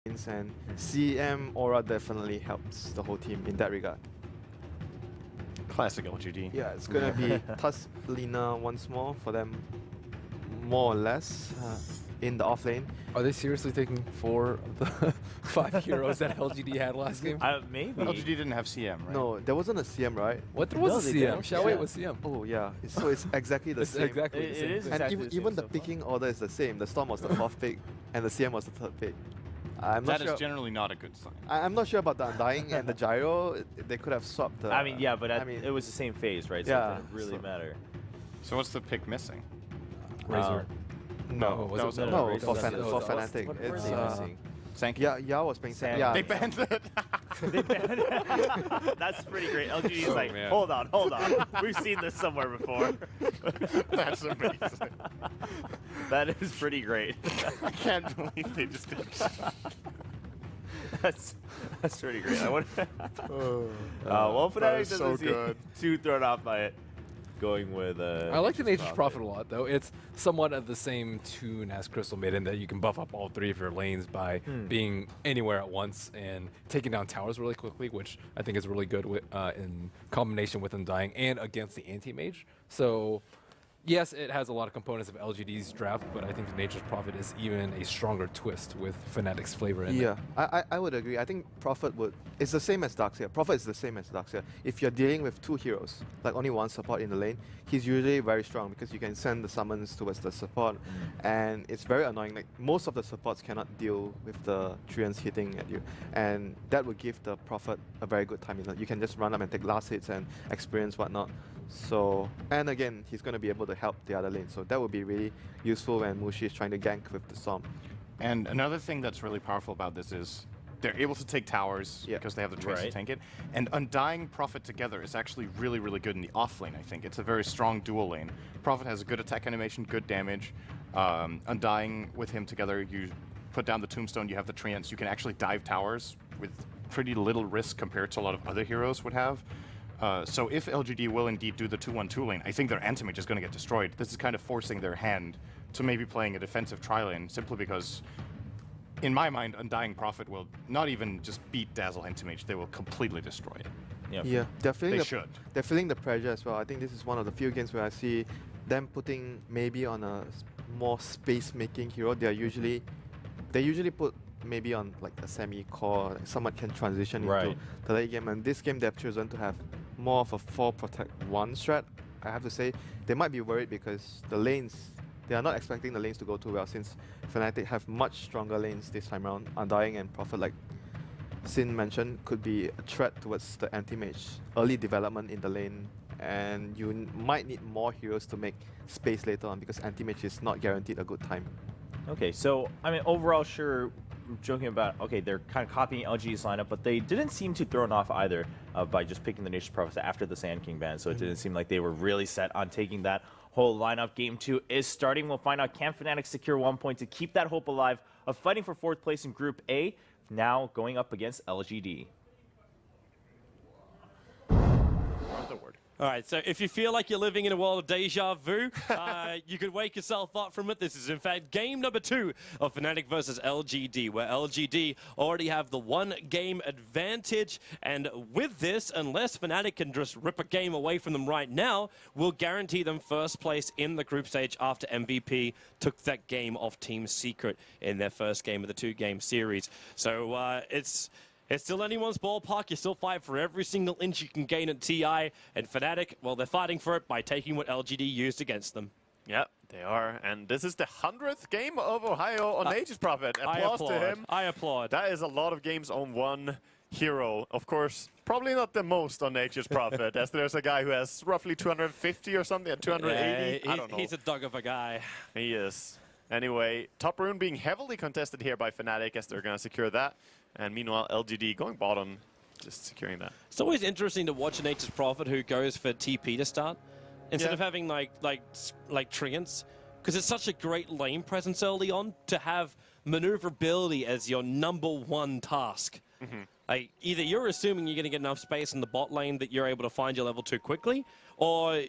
lanes, and CM Aura definitely helps the whole team in that regard. Classic LGD. Yeah, it's gonna be Tuslina once more for them, more or less, in the off lane. Are they seriously taking 4 of the 5 heroes that LGD had last game? Maybe. LGD didn't have CM, right? No, there wasn't a CM, right? What? There was No, a they CM. didn't. Xiaowei Yeah. was CM. Oh yeah, so it's exactly the It's same. exactly the It same is thing. And exactly the even same the so far. picking order is the same. The Storm was the 4th pick, and the CM was the 3rd pick. I'm not That sure. is generally not a good sign. I'm not sure about the Undying and the Gyro. They could have swapped the. I mean, yeah, but I mean, it was the same phase, right? So Yeah, it didn't really so- matter. So what's the pick missing? Razor. no, was that it? was no, Razor. for, Razor. for Fnatic. What were It's they missing? Sank? yeah, Yao was playing Sam. yeah. They banned it. They banned it. That's pretty great. LGD is Oh, like, man. hold on. We've seen this somewhere before. That's amazing. That is pretty great. I can't believe they just did that. that's pretty great. I wonder. Well, that Fnatic is doesn't so seem good. too thrown off by it. Going with I like the Nature's Prophet a lot, though. It's somewhat of the same tune as Crystal Maiden, that you can buff up all 3 of your lanes by being anywhere at once and taking down towers really quickly, which I think is really good with, in combination with Undying and against the anti-mage. So, yes, it has a lot of components of LGD's draft, but I think the Nature's Prophet is even a stronger twist with Fnatic's flavor in it. Yeah, I would agree. I think Prophet would. It's the same as Darkseer. Prophet is the same as Darkseer. If you're dealing with 2 heroes, like only one support in the lane, he's usually very strong because you can send the summons towards the support, and it's very annoying. Like most of the supports cannot deal with the Treants hitting at you, and that would give the Prophet a very good time. You can just run up and take last hits and experience whatnot. So, and again, he's going to be able to help the other lane. So that would be really useful when Mushi is trying to gank with the Storm. And another thing that's really powerful about this is they're able to take towers because they have the trace to Right. tank it. And Undying Prophet together is actually really, really good in the off lane, I think. It's a very strong dual lane. Prophet has a good attack animation, good damage. Undying with him together, you put down the tombstone, you have the treants. You can actually dive towers with pretty little risk compared to a lot of other heroes would have. So if LGD will indeed do the 2-1-2 lane, I think their anti-mage is going to get destroyed. This is kind of forcing their hand to maybe playing a defensive tri-lane, simply because, in my mind, Undying Prophet will not even just beat Dazzle anti-mage, they will completely destroy it. Yep. Yeah, they're feeling They the, should. They're feeling the pressure as well. I think this is one of the few games where I see them putting maybe on a more space-making hero. They usually put maybe on like a semi-core, like someone can transition Right. into the late game. And this game they've chosen to have more of a 4 protect 1 strat. I have to say they might be worried because the lanes, they are not expecting the lanes to go too well since Fnatic have much stronger lanes this time around. Undying and Prophet, like Sin mentioned, could be a threat towards the anti-mage. Early development in the lane, and you might need more heroes to make space later on because anti-mage is not guaranteed a good time. Okay, so I mean, overall, sure, joking about, okay, they're kind of copying LG's lineup, but they didn't seem too thrown off either by just picking the Nature's Prophet after the Sand King ban, so it didn't seem like they were really set on taking that whole lineup. Game 2 is starting. We'll find out, can Fnatic secure 1 point to keep that hope alive of fighting for 4th place in Group A, now going up against LGD. All right, so if you feel like you're living in a world of deja vu, you could wake yourself up from it. This is, in fact, game number 2 of Fnatic versus LGD, where LGD already have the 1-game advantage. And with this, unless Fnatic can just rip a game away from them right now, will guarantee them 1st place in the group stage after MVP took that game off Team Secret in their 1st game of the 2-game series. So it's still anyone's ballpark. You still fight for every single inch you can gain at TI. And Fnatic, well, they're fighting for it by taking what LGD used against them. Yeah, they are. And this is the 100th game of Ohio on Nature's Prophet. Applause to him. I applaud. That is a lot of games on one hero. Of course, probably not the most on Nature's Prophet, as there's a guy who has roughly 250 or something, 280. I don't know. He's a dog of a guy. He is. Anyway, top rune being heavily contested here by Fnatic, as they're going to secure that. And meanwhile, LGD going bottom, just securing that. It's always interesting to watch a Nature's Prophet who goes for TP to start instead of having like treants, because it's such a great lane presence early on to have maneuverability as your #1 task. Like, either you're assuming you're going to get enough space in the bot lane that you're able to find your level 2 quickly, or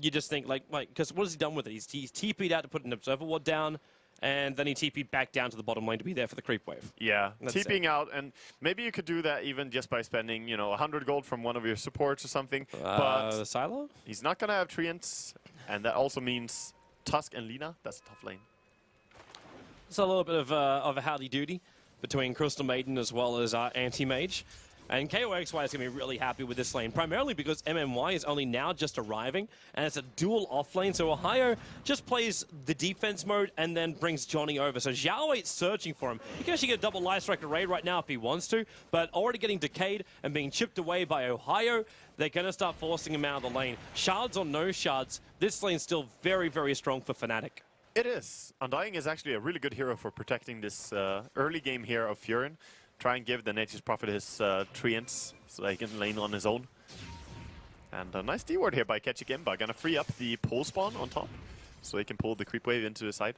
you just think, like, because what has he done with it? He's TP'd out to put an Observer Ward down, and then he TP'd back down to the bottom lane to be there for the creep wave. Yeah, That's TPing out, and maybe you could do that even just by spending, 100 gold from one of your supports or something. But Silo? he's not going to have Treants, and that also means Tusk and Lina. That's a tough lane. It's a little bit of a howdy-doody between Crystal Maiden as well as Anti-Mage. And KOXY is going to be really happy with this lane, primarily because MMY is only now just arriving, and it's a dual off lane, so Ohio just plays the defense mode and then brings Johnny over. So Xiaowait's searching for him. He can actually get a double Life Strike Array right now if he wants to, but already getting decayed and being chipped away by Ohio, they're going to start forcing him out of the lane. Shards or no shards, this lane's still very, very strong for Fnatic. It is. Undying is actually a really good hero for protecting this early game here of Furin. Try and give the Nature's Prophet his treants so that he can lane on his own. And a nice D-ward here by Ketchik Imba. Gonna free up the pole spawn on top so he can pull the creep wave into the side.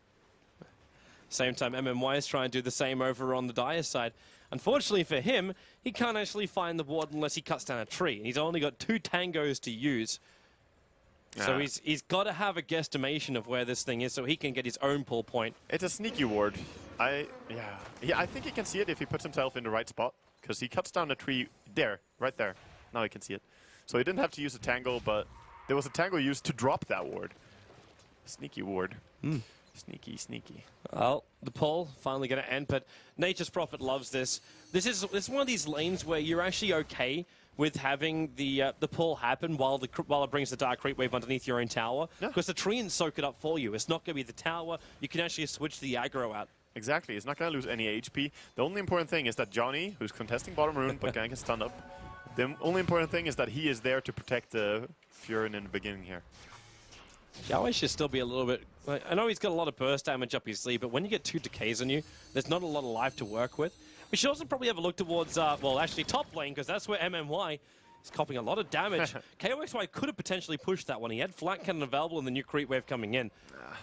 Same time, MMY is trying to do the same over on the Dire side. Unfortunately for him, he can't actually find the ward unless he cuts down a tree. He's only got 2 tangos to use. So he's got to have a guesstimation of where this thing is so he can get his own pull point. It's a sneaky ward. I think he can see it if he puts himself in the right spot, because he cuts down a tree there, right there. Now he can see it. So he didn't have to use a tangle, but there was a tangle used to drop that ward. Sneaky ward. Sneaky, sneaky. Well, the pull finally going to end, but Nature's Prophet loves this. This is one of these lanes where you're actually okay with having the pull happen while it brings the Dark Creep Wave underneath your own tower, because the tree and soak it up for you. It's not going to be the tower. You can actually switch the aggro out. Exactly. He's not going to lose any HP. The only important thing is that Johnny, who's contesting bottom rune but getting stunned up, the only important thing is that he is there to protect the Furin in the beginning here. Xiaowei should still be a little bit... I know he's got a lot of burst damage up his sleeve, but when you get 2 decays on you, there's not a lot of life to work with. We should also probably have a look towards, well, actually top lane, because that's where MMY is copying a lot of damage. KOXY could have potentially pushed that one. He had flat cannon available and the new creep wave coming in.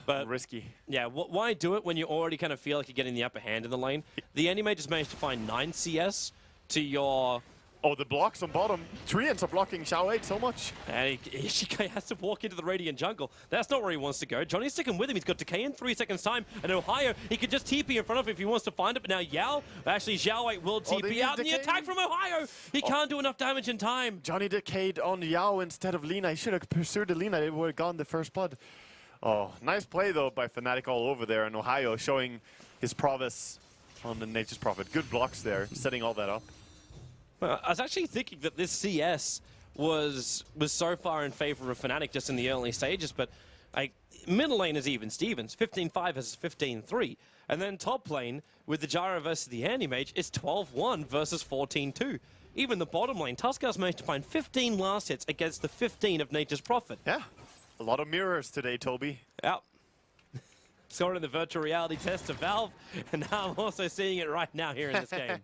But risky. Yeah, why do it when you already kind of feel like you're getting the upper hand in the lane? The Anti-Mage just managed to find 9 CS to your... Oh, the blocks on bottom. Treants are blocking Xiaowei so much. And he has to walk into the Radiant jungle. That's not where he wants to go. Johnny's sticking with him. He's got decay in 3 seconds time. And Ohio, he could just TP in front of him if he wants to find it. But now Xiaowei will TP out. And the attack from Ohio! He can't do enough damage in time. Johnny decayed on Yao instead of Lina. He should have pursued the Lina. It would have gone the first blood. Oh, nice play though by Fnatic all over there. And Ohio showing his prowess on the Nature's Prophet. Good blocks there, setting all that up. Well, I was actually thinking that this CS was so far in favor of Fnatic just in the early stages, but middle lane is even Stevens, 15-5 versus 15-3. And then top lane with the Gyro versus the Anti-Mage is 12-1 versus 14-2. Even the bottom lane, Tuskhouse managed to find 15 last hits against the 15 of Nature's Prophet. Yeah, a lot of mirrors today, Toby. Yep. Saw it in the virtual reality test of Valve, and now I'm also seeing it right now here in this game.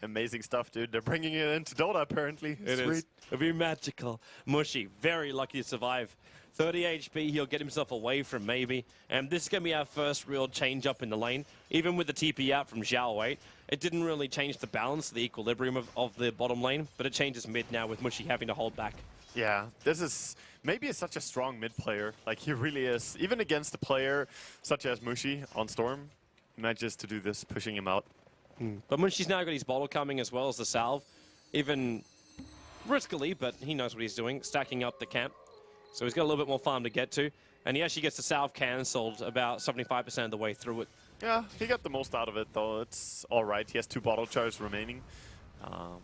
Amazing stuff, dude. They're bringing it into Dota, apparently. It is. It'll be magical. Mushy, very lucky to survive. 30 HP, he'll get himself away from maybe. And this is going to be our first real change up in the lane. Even with the TP out from Xiaowei, it didn't really change the balance, the equilibrium of the bottom lane, but it changes mid now with Mushy having to hold back. Yeah, this is maybe such a strong mid player. Like, he really is. Even against a player such as Mushi on Storm, manages to do this, pushing him out. But Mushi's now got his bottle coming as well as the salve. Even riskily, but he knows what he's doing, stacking up the camp. So he's got a little bit more farm to get to. And he actually gets the salve cancelled about 75% of the way through it. Yeah, he got the most out of it, though. It's all right. He has 2 bottle charges remaining.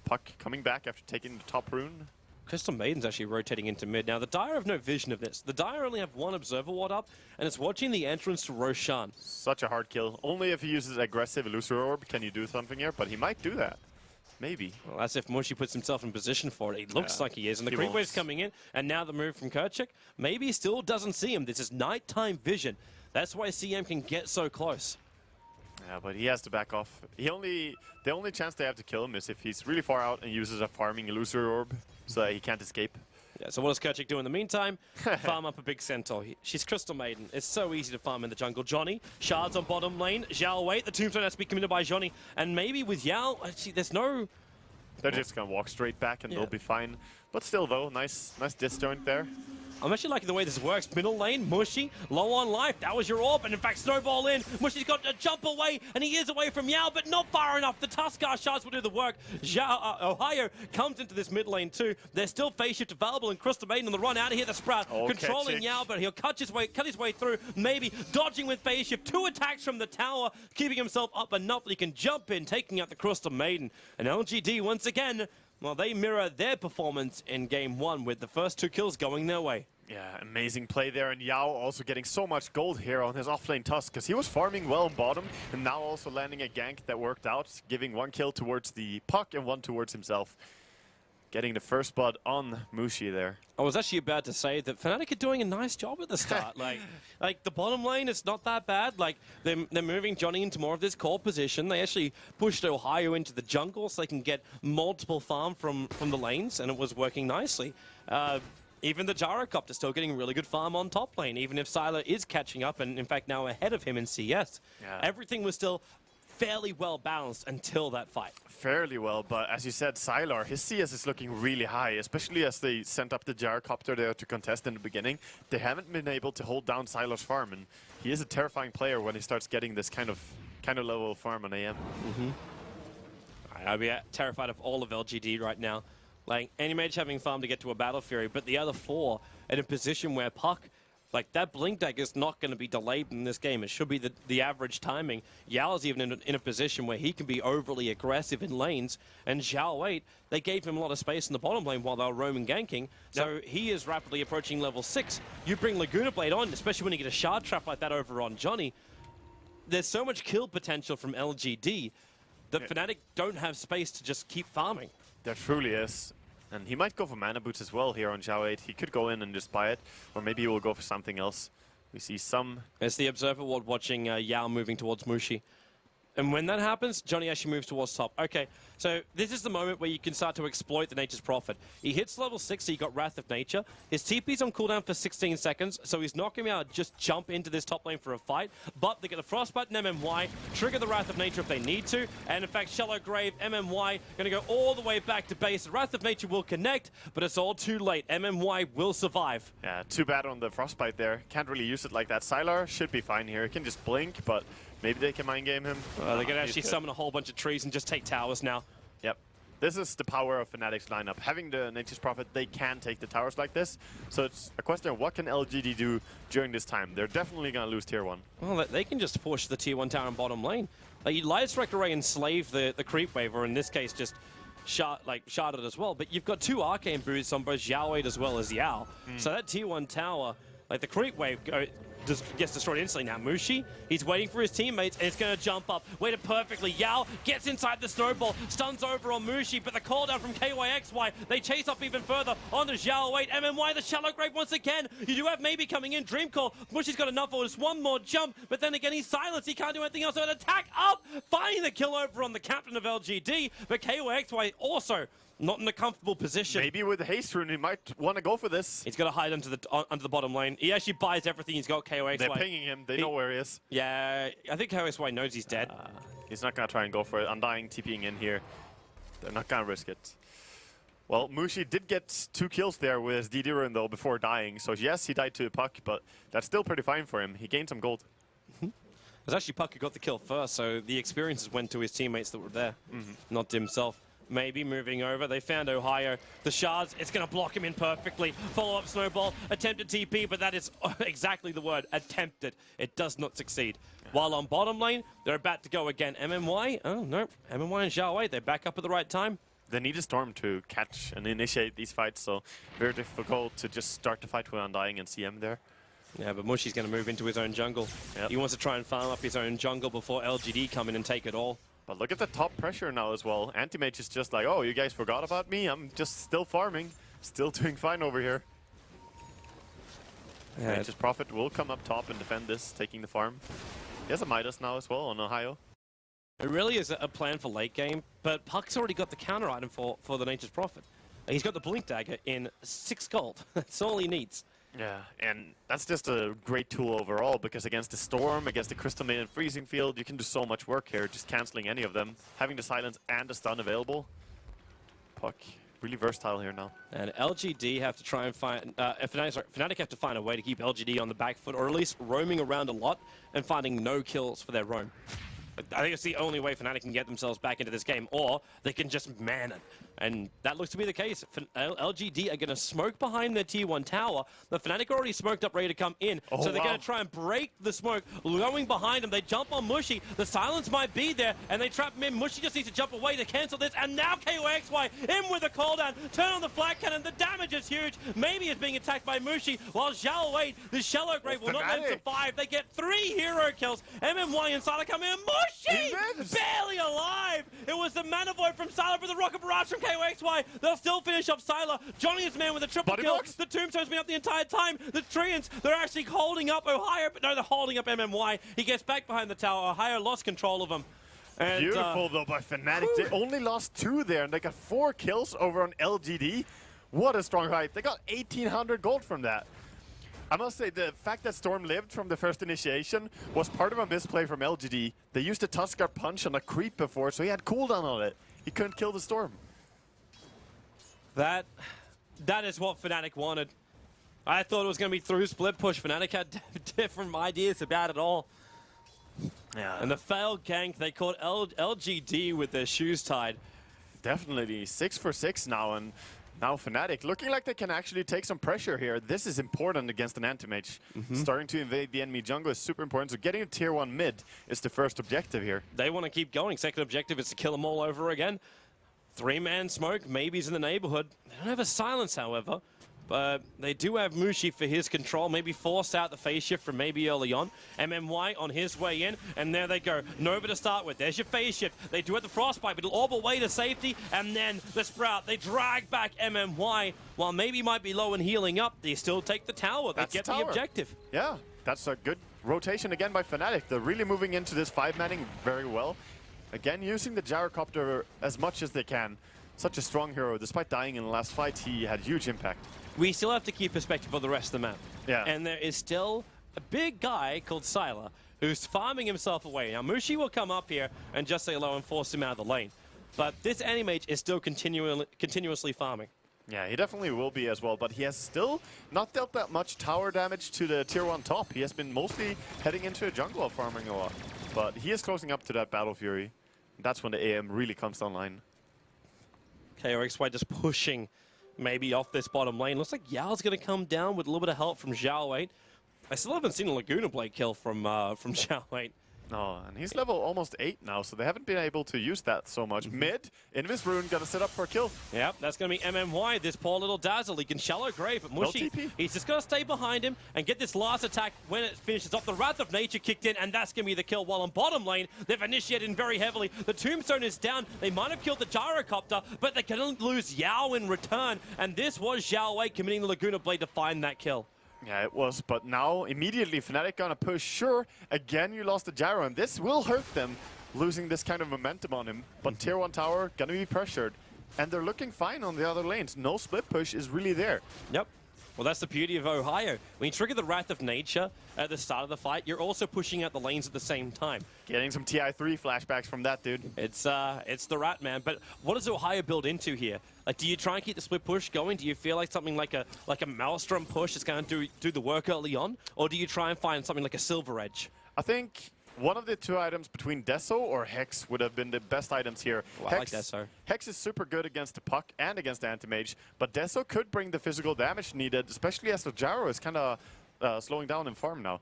Puck coming back after taking the top rune. Crystal Maiden's actually rotating into mid. Now, the Dire have no vision of this. The Dire only have 1 Observer Ward up, and it's watching the entrance to Roshan. Such a hard kill. Only if he uses aggressive Illusory Orb can you do something here, but he might do that. Maybe. Well, that's if Mushy puts himself in position for it. It looks like he is. And the creep wave's coming in, and now the move from Kerchik. Maybe he still doesn't see him. This is nighttime vision. That's why CM can get so close. Yeah, but he has to back off. The only chance they have to kill him is if he's really far out and uses a farming Illusory Orb so that he can't escape. Yeah, so what does Kerchik do in the meantime? Farm up a big centaur. She's Crystal Maiden. It's so easy to farm in the jungle. Johnny, shards on bottom lane. Xiaowei, the tombstone has to be committed by Johnny. And maybe with Yao, actually, there's no... They're just going to walk straight back and they'll be fine. But still, though, nice disjoint there. I'm actually liking the way this works. Middle lane, Mushy, low on life. That was your AWP, and in fact, snowball in. Mushy's got to jump away, and he is away from Yao, but not far enough. The Tuskar shards will do the work. Ohio comes into this mid lane too. There's still phase shift available, and Crystal Maiden on the run out of here. The Sprout controlling Yao, but he'll cut his way through. Maybe dodging with phase shift. 2 attacks from the tower, keeping himself up enough that he can jump in, taking out the Crystal Maiden. And LGD once again. Well, they mirror their performance in Game 1 with the first 2 kills going their way. Yeah, amazing play there, and Yao also getting so much gold here on his offlane Tusk, because he was farming well on bottom, and now also landing a gank that worked out, giving 1 kill towards the puck and 1 towards himself. Getting the first spot on Mushi there. I was actually about to say that Fnatic are doing a nice job at the start. like the bottom lane, it's not that bad. Like they're moving Johnny into more of this core position. They actually pushed Ohio into the jungle so they can get multiple farm from the lanes, and it was working nicely. Even the Gyrocopter still getting really good farm on top lane, even if Sylar is catching up and in fact now ahead of him in CS. Yeah. Everything was still fairly well balanced until that fight. Fairly well, but as you said, Sylar, his CS is looking really high, especially as they sent up the Gyrocopter there to contest in the beginning. They haven't been able to hold down Sylar's farm, and he is a terrifying player when he starts getting this kind of level of farm on AM. I'd be terrified of all of LGD right now. Like, any mage having farm to get to a Battle Fury, but the other 4 in a position where Puck, like, that Blink Dagger is not going to be delayed in this game. It should be the average timing. Yao's even in a position where he can be overly aggressive in lanes, and Zhao 8, they gave him a lot of space in the bottom lane while they were roaming ganking, so he is rapidly approaching level 6. You bring Laguna Blade on, especially when you get a shard trap like that over on Johnny. There's so much kill potential from LGD that Fnatic don't have space to just keep farming. There truly is. And he might go for mana boots as well here on Zhao 8. He could go in and just buy it, or maybe he will go for something else. We see some... It's the Observer Ward watching Yao moving towards Mushi. And when that happens, Johnny actually moves towards top. Okay, so this is the moment where you can start to exploit the Nature's Prophet. He hits level 6, so he got Wrath of Nature. His TP's on cooldown for 16 seconds, so he's not going to be able to just jump into this top lane for a fight. But they get a Frostbite and MMY, trigger the Wrath of Nature if they need to. And in fact, Shallow Grave, MMY, going to go all the way back to base. The Wrath of Nature will connect, but it's all too late. MMY will survive. Yeah, too bad on the Frostbite there. Can't really use it like that. Sylar should be fine here. He can just blink, but... maybe they can mind game him. They're going to actually summon a whole bunch of trees and just take towers now. Yep. This is the power of Fnatic's lineup. Having the Nature's Prophet, they can take the towers like this. So it's a question of what can LGD do during this time. They're definitely going to lose tier 1. Well, they can just push the tier 1 tower in bottom lane. Like, you Light Strike Array enslave the creep wave, or in this case, just shard it as well. But you've got 2 arcane boosts on both Zhao 8 as well as Yao. So that tier 1 tower, like the creep wave, just gets destroyed instantly. Now Mushi, he's waiting for his teammates, and it's going to jump up. Waited perfectly. Yao gets inside the snowball, stuns over on Mushi, but the call down from KYXY, they chase up even further on the Zhao 8. MMY, the Shallow Grave once again. You do have maybe coming in. Dream Call. Mushi's got enough for just one more jump, but then again, he's silenced. He can't do anything else. So an attack up, finding the kill over on the captain of LGD, but KYXY also not in a comfortable position. Maybe with the haste rune, he might want to go for this. He's got to hide under the bottom lane. He actually buys everything. He's got KOXY. They're pinging him. They know where he is. Yeah, I think KOXY knows he's dead. He's not going to try and go for it. Undying TPing in here. They're not going to risk it. Well, Mushi did get 2 kills there with his DD rune, though, before dying. So, yes, he died to a puck, but that's still pretty fine for him. He gained some gold. It was actually Puck who got the kill first, so the experiences went to his teammates that were there, not to himself. Maybe moving over. They found Ohio. The shards, it's going to block him in perfectly. Follow-up snowball, attempted TP, but that is exactly the word, attempted. It does not succeed. While on bottom lane, they're about to go again. MMY, oh no, MMY and Zhao 8, they're back up at the right time. They need a storm to catch and initiate these fights, so very difficult to just start the fight with Undying and CM there. Yeah, but Mushi's going to move into his own jungle. Yep. He wants to try and farm up his own jungle before LGD come in and take it all. But look at the top pressure now as well. Anti-Mage is just like, oh, you guys forgot about me? I'm just still farming. Still doing fine over here. Yeah. Nature's Prophet will come up top and defend this, taking the farm. He has a Midas now as well on Ohio. It really is a plan for late game, but Puck's already got the counter item for the Nature's Prophet. He's got the Blink Dagger in 6 gold. That's all he needs. Yeah, and that's just a great tool overall, because against the Storm, against the Crystal Maiden Freezing Field, you can do so much work here, just cancelling any of them. Having the silence and the stun available. Puck really versatile here now. And LGD have to try and find, Fnatic have to find a way to keep LGD on the back foot, or at least roaming around a lot and finding no kills for their roam. I think it's the only way Fnatic can get themselves back into this game, or they can just man it. And that looks to be the case. LGD are going to smoke behind their tier 1 tower. The Fnatic already smoked up, ready to come in. Oh, so they're wow. going to try and break the smoke. Going behind them, they jump on Mushy. The silence might be there, and they trap him in. Mushy just needs to jump away to cancel this. And now KOXY in with a call down. Turn on the flag cannon. The damage is huge. Maybe it's being attacked by Mushy, while Zhao Wait, the Shallow Grave, will not let him survive. They get 3 hero kills. MMY and Sylar come in. Mushy! Barely alive! It was the Mana Void from Sylar, but the Rocket Barrage from KOXY. They'll still finish up Sylar. Johnny is man with a triple Body kill. box. The Tombstone's been up the entire time. The Treants, they're actually holding up Ohio, but no, they're holding up MMY. He gets back behind the tower. Ohio lost control of him. And, Beautiful though by Fnatic. They only lost 2 there, and they got 4 kills over on LGD. What a strong fight. They got 1,800 gold from that. I must say, the fact that Storm lived from the first initiation was part of a misplay from LGD. They used a Tuskar punch on a creep before, so he had cooldown on it. He couldn't kill the Storm. that is what Fnatic wanted. I thought it was going to be through split push. Fnatic had different ideas about it all. Yeah. And the failed gank, they caught LGD with their shoes tied. Definitely 6 for 6 now, and now Fnatic looking like they can actually take some pressure here. This is important against an anti-mage. Starting to invade the enemy jungle is super important, so getting a tier 1 mid is the first objective here. They want to keep going. Second objective is to kill them all over again. 3-man smoke, maybe's in the neighborhood. They don't have a silence, however. But they do have Mushi for his control. Maybe force out the phase shift from maybe early on. MMY on his way in, and there they go. Nova to start with. There's your phase shift. They do it the Frostbite, but it'll orb away to safety, and then the Sprout. They drag back MMY. While maybe might be low and healing up, they still take the tower. They That's get the the tower. objective. Yeah, that's a good rotation again by Fnatic. They're really moving into this 5-manning very well. Again, using the gyrocopter as much as they can. Such a strong hero. Despite dying in the last fight, he had huge impact. We still have to keep perspective of the rest of the map. Yeah. And there is still a big guy called Sylar who's farming himself away. Now, Mushi will come up here and just say hello and force him out of the lane. But this Animage is still continuously farming. Yeah, he definitely will be as well, but he has still not dealt that much tower damage to the tier 1 top. He has been mostly heading into a jungle farming a lot. But he is closing up to that Battle Fury. That's when the AM really comes online. KOXY just pushing maybe off this bottom lane. Looks like Yao's going to come down with a little bit of help from Zhao Wait. I still haven't seen a Laguna Blade kill from Zhao Wait. Oh, and he's level almost 8 now, so they haven't been able to use that so much. Mid, Invis Rune, gonna set up for a kill. Yep, that's going to be MMY, this poor little Dazzle. He can Shallow Grave, but Mushi, TP. he's just going to stay behind him and get this last attack when it finishes off. The Wrath of Nature kicked in, and that's going to be the kill. While on bottom lane, they've initiated very heavily. The Tombstone is down. They might have killed the Gyrocopter, but they're going to lose Yao in return, and this was Zhao Wei committing the Laguna Blade to find that kill. Yeah, it was, but now immediately Fnatic gonna push. Sure, again you lost the gyro, and this will hurt them, losing this kind of momentum on him. But tier 1 tower gonna be pressured, and they're looking fine on the other lanes. No split push is really there. Yep. Well, that's the beauty of Ohio. When you trigger the Wrath of Nature at the start of the fight, you're also pushing out the lanes at the same time. Getting some TI3 flashbacks from that dude. It's the rat, man. But what does Ohio build into here? Like, do you try and keep the split push going? Do you feel like something like a Maelstrom push is going to do the work early on, or do you try and find something like a Silver Edge? I think one of the 2 items between Deso or Hex would have been the best items here. Well, I like Deso. Hex is super good against the puck and against the anti-mage, but Deso could bring the physical damage needed, especially as the gyro is kind of slowing down in farm now.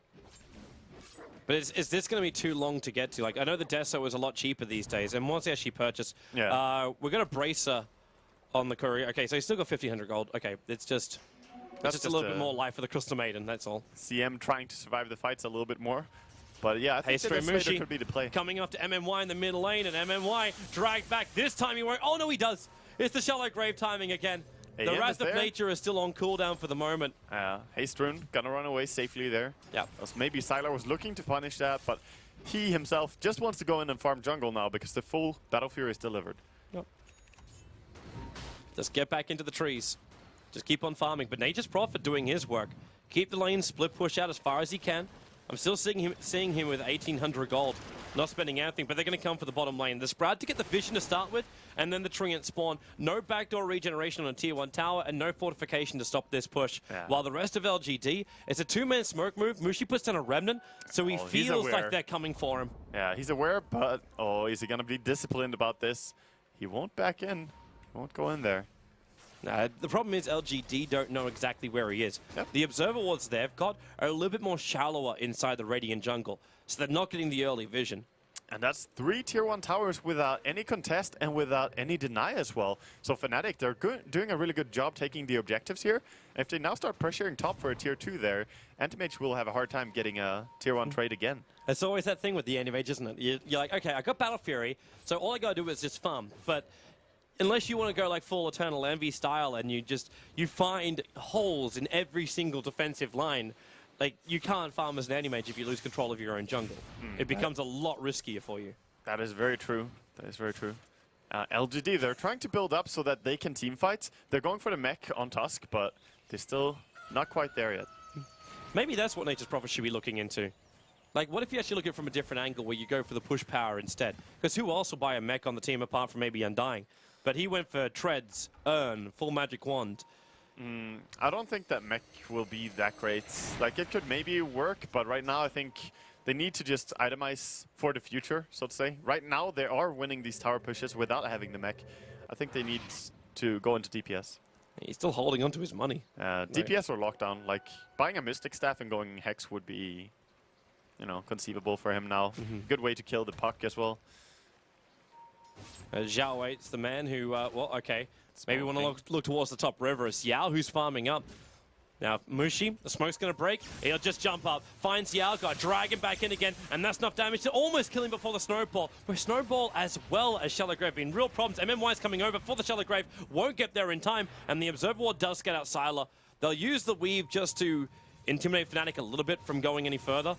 But is this going to be too long to get to? Like, I know the Deso is a lot cheaper these days, and once they actually purchase, we're going to Bracer on the courier. Okay, so he's still got 1,500 gold. Okay, it's just a little bit more life for the Crystal Maiden, that's all. CM trying to survive the fights a little bit more. But yeah, I think that this later could be the play. Coming off to MMY in the mid lane, and MMY dragged back. This time he won't. Oh, no, he does. It's the Shallow Grave timing again. The Wrath of Nature is still on cooldown for the moment. Haste Rune gonna run away safely there. Yeah. Maybe Sylar was looking to punish that, but he himself just wants to go in and farm jungle now because the full Battle Fury is delivered. Yep. Just get back into the trees. Just keep on farming. But Nature's Prophet doing his work. Keep the lane split push out as far as he can. I'm still seeing him with 1,800 gold. not spending anything, but they're going to come for the bottom lane. The Sprout to get the vision to start with, and then the Treant spawn. No backdoor regeneration on a tier 1 tower, and no fortification to stop this push. Yeah. While the rest of LGD, it's a 2-man smoke move. Mushi puts down a Remnant, so he feels like they're coming for him. Yeah, he's aware, but is he going to be disciplined about this? He won't back in. He won't go in there. The problem is LGD don't know exactly where he is. Yep. The observer wards they've got are a little bit more shallower inside the Radiant jungle, so they're not getting the early vision. And that's 3 tier 1 towers without any contest and without any deny as well. So Fnatic, they're doing a really good job taking the objectives here. If they now start pressuring top for a tier 2 there, Anti-Mage will have a hard time getting a tier 1 trade again. It's always that thing with the Anti-Mage, isn't it? You're like, okay, I got Battle Fury, so all I gotta do is just farm. But unless you want to go like full Eternal Envy style and you find holes in every single defensive line, like you can't farm as an Anti-Mage if you lose control of your own jungle. It becomes a lot riskier for you. That is very true. That is very true. LGD, they're trying to build up so that they can team fight. They're going for the mech on Tusk, but they're still not quite there yet. Maybe that's what Nature's Prophet should be looking into. Like, what if you actually look at it from a different angle where you go for the push power instead? Because who else will buy a mech on the team apart from maybe Undying? But he went for Treads, Urn, full magic wand. I don't think that mech will be that great. Like, it could maybe work, but right now I think they need to just itemize for the future, so to say. Right now they are winning these tower pushes without having the mech. I think they need to go into DPS. He's still holding on to his money. DPS or lockdown. Like, buying a Mystic Staff and going Hex would be, you know, conceivable for him now. Good way to kill the puck as well. Zhao Weight's the man who, well, okay. Maybe want to look towards the top river. It's Yao who's farming up. Now, Mushi, the smoke's going to break. He'll just jump up. Finds Yao, got to drag him back in again. And that's enough damage to almost kill him before the Snowball. But Snowball as well as Shallow Grave being real problems. MMY's coming over for the Shallow Grave. Won't get there in time. And the Observer Ward does get out Sylar. They'll use the Weave just to intimidate Fnatic a little bit from going any further.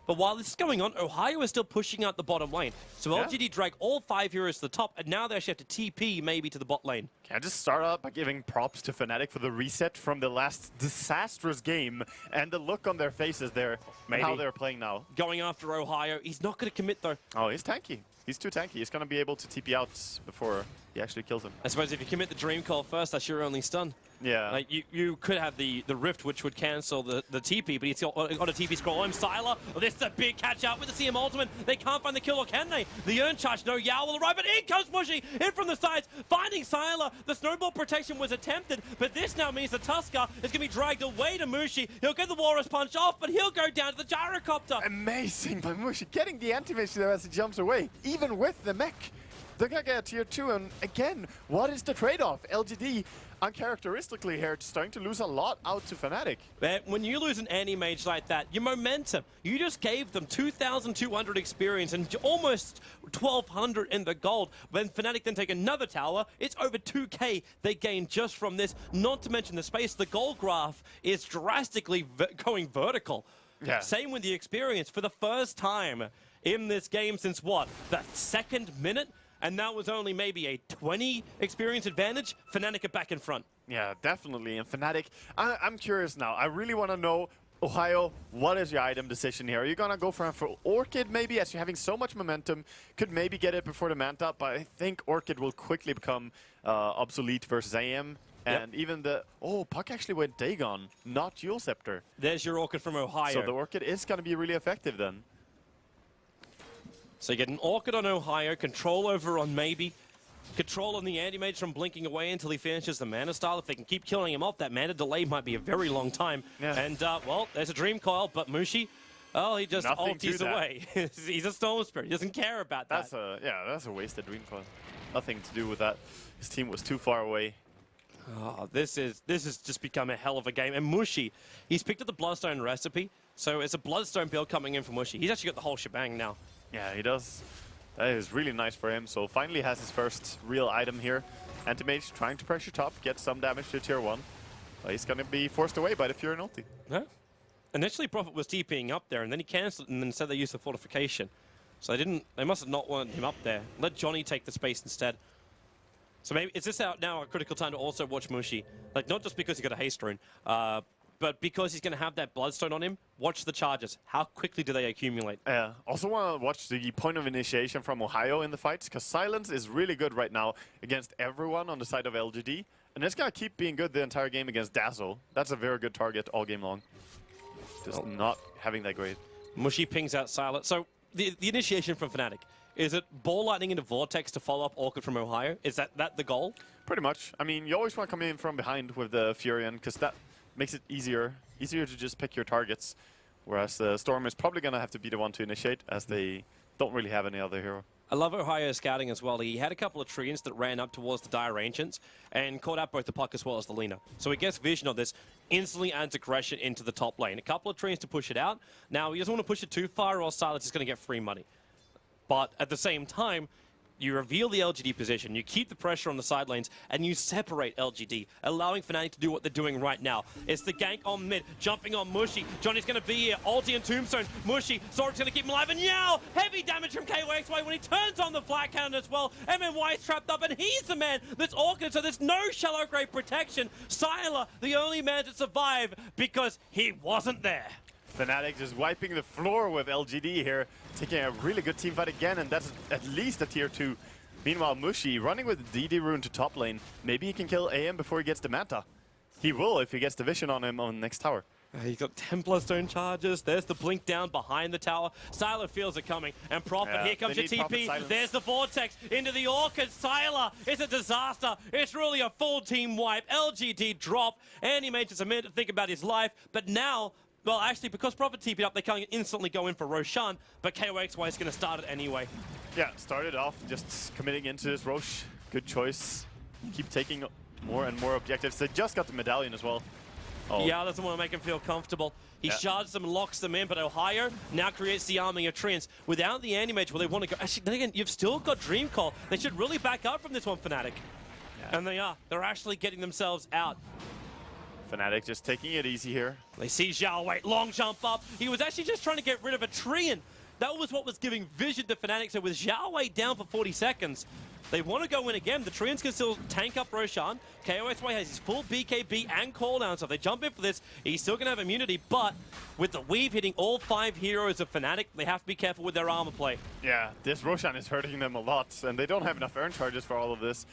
But while this is going on, Ohio is still pushing out the bottom lane. So LGD drag all 5 heroes to the top, and now they actually have to TP maybe to the bot lane. Can I just start out by giving props to Fnatic for the reset from the last disastrous game and the look on their faces there and how they're playing now. Going after Ohio. He's not going to commit, though. Oh, he's tanky. He's too tanky. He's going to be able to TP out before he actually kills him. I suppose if you commit the Dream Call first, that's your only stun. Yeah. Like you could have the Rift, which would cancel the TP, but he's got a TP scroll. Sylar. Oh, this is a big catch out with the CM ultimate. They can't find the kill, or can they? The Urn charge, no Yao will arrive, but in comes Mushi, in from the sides, finding Sylar. The snowball protection was attempted, but this now means the Tusker is going to be dragged away to Mushi. He'll get the Walrus punch off, but he'll go down to the Gyrocopter. Amazing by Mushi, getting the anti-mage there as he jumps away, even with the mech. They're gonna get a tier 2, and again, what is the trade-off? LGD, uncharacteristically here, starting to lose a lot out to Fnatic. But when you lose an anti-mage like that, your momentum, you just gave them 2,200 experience and almost 1,200 in the gold. When Fnatic then take another tower, it's over 2k they gain just from this, not to mention the space. The gold graph is drastically going vertical. Yeah. Same with the experience. For the first time in this game since what? The 2nd minute? And that was only maybe a 20 experience advantage. Fnatic are back in front. Yeah, definitely. And Fnatic, I'm curious now. I really want to know, Ohio, what is your item decision here? Are you going to go for Orchid maybe, as you're having so much momentum? Could maybe get it before the Manta, but I think Orchid will quickly become obsolete versus AM. And even the... Oh, Puck actually went Dagon, not Jewel Scepter. There's your Orchid from Ohio. So the Orchid is going to be really effective then. So you get an Orchid on Ohio, control over on maybe, control on the anti-mage from blinking away until he finishes the mana style. If they can keep killing him off, that mana delay might be a very long time. Yeah. And, well, there's a Dream Coil, but Mushi, oh, he just ulties away. He's a Storm Spirit. He doesn't care about that. That's a wasted Dream Coil. Nothing to do with that. His team was too far away. Oh, this has just become a hell of a game. And Mushi, he's picked up the Bloodstone recipe, so it's a Bloodstone build coming in for Mushi. He's actually got the whole shebang now. Yeah, he does. That is really nice for him. So finally has his first real item here. Anti-Mage trying to pressure top, get some damage to tier 1. But he's going to be forced away by the Fury ulti. Yeah. Initially, Prophet was TPing up there, and then he cancelled, and then said they used the fortification. So they must have not wanted him up there. Let Johnny take the space instead. So maybe, is this out now a critical time to also watch Mushi? Like, not just because he got a haste rune, but because he's going to have that Bloodstone on him, watch the charges. How quickly do they accumulate? Also want to watch the point of initiation from Ohio in the fights, because Silence is really good right now against everyone on the side of LGD, and it's going to keep being good the entire game against Dazzle. That's a very good target all game long. Just not having that great. Mushy pings out Silent. So the initiation from Fnatic, is it Ball Lightning into Vortex to follow up Orchid from Ohio? Is that the goal? Pretty much. I mean, you always want to come in from behind with the Furion, because that makes it easier to just pick your targets. Whereas Storm is probably going to have to be the one to initiate, as they don't really have any other hero. I love Ohio's scouting as well. He had a couple of treants that ran up towards the Dire Ancients and caught out both the puck as well as the Lina. So he gets vision of this, instantly adds aggression into the top lane. A couple of treants to push it out. Now, he doesn't want to push it too far or Silence is going to get free money. But at the same time, you reveal the LGD position, you keep the pressure on the side lanes, and you separate LGD, allowing Fnatic to do what they're doing right now. It's the gank on mid, jumping on Mushy. Johnny's going to be here, ulti and Tombstone. Mushy, Sorik's going to keep him alive, and now heavy damage from KOXY when he turns on the flat cannon as well. MNY is trapped up, and he's the man that's Orchid, so there's no shallow grave protection. Sylar, the only man to survive because he wasn't there. Fnatic just wiping the floor with LGD here, taking a really good team fight again, and that's at least a tier 2. Meanwhile, Mushy running with DD rune to top lane. Maybe he can kill AM before he gets the Manta. He will if he gets the vision on him on the next tower. He's got Templar Stone charges. There's the blink down behind the tower. Sylar feels it coming. And Prophet, here comes your TP. There's the Vortex into the Orchid. Sylar, it's a disaster. It's really a full team wipe. LGD drop. And he made just a minute to think about his life. But now, well, actually, because Prophet TP'd up, they can't instantly go in for Roshan. But KOXY is going to start it anyway. Yeah, started off just committing into this Rosh. Good choice. Keep taking more and more objectives. They just got the medallion as well. Oh. Yeah, doesn't want to make him feel comfortable. He shards them and locks them in, but Ohio now creates the arming of Treants. Without the Anti-Mage, where they want to go... Actually, then again, you've still got Dream Call. They should really back up from this one, Fnatic. Yeah. And they are. They're actually getting themselves out. Fnatic just taking it easy here. They see Zhao Wei, long jump up. He was actually just trying to get rid of a Treant. That was what was giving vision to Fnatic. So with Zhao Wei down for 40 seconds, they want to go in again. The Treants can still tank up Roshan. KOXY has his full BKB and cooldown, so if they jump in for this, he's still going to have immunity, but with the weave hitting all 5 heroes of Fnatic, they have to be careful with their armor play. Yeah, this Roshan is hurting them a lot, and they don't have enough earn charges for all of this.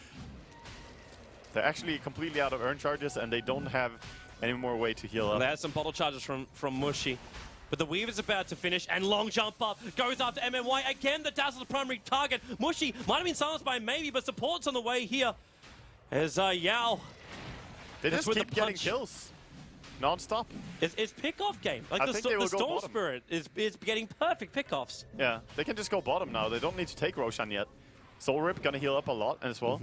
They're actually completely out of earn charges, and they don't have any more way to heal up. They had some bottle charges from Mushy. But the Weave is about to finish, and long jump up, goes after MNY. Again, the Dazzle's the primary target. Mushy might have been silenced by Maybe, but support's on the way here. As Yao. They just keep getting kills. Non-stop. It's pick-off game. Like the Storm Spirit is getting perfect pick-offs. Yeah, they can just go bottom now. They don't need to take Roshan yet. Soul Rip gonna heal up a lot as well.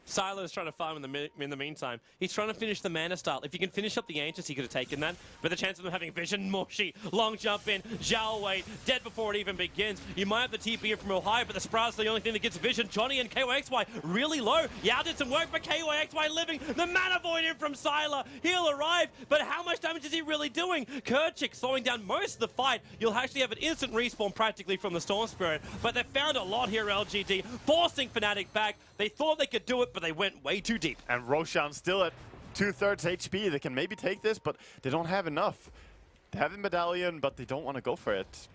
Sylar is trying to farm in the meantime. He's trying to finish the mana style. If you can finish up the Ancients, he could have taken that. But the chance of them having vision, Mushy, long jump in, Zhao Wei, dead before it even begins. You might have the TP in from Ohio, but the Sprout's the only thing that gets vision. Johnny and KOXY really low. Yao did some work, but KOXY living. The mana void in from Sylar. He'll arrive, but how much damage is he really doing? Kerchik slowing down most of the fight. You'll actually have an instant respawn practically from the Storm Spirit, but they found a lot here, LGD, forcing Fnatic back. They thought they could do it, but they went way too deep. And Roshan still at 2/3 HP. They can maybe take this, but they don't have enough. They have the medallion, but they don't want to go for it.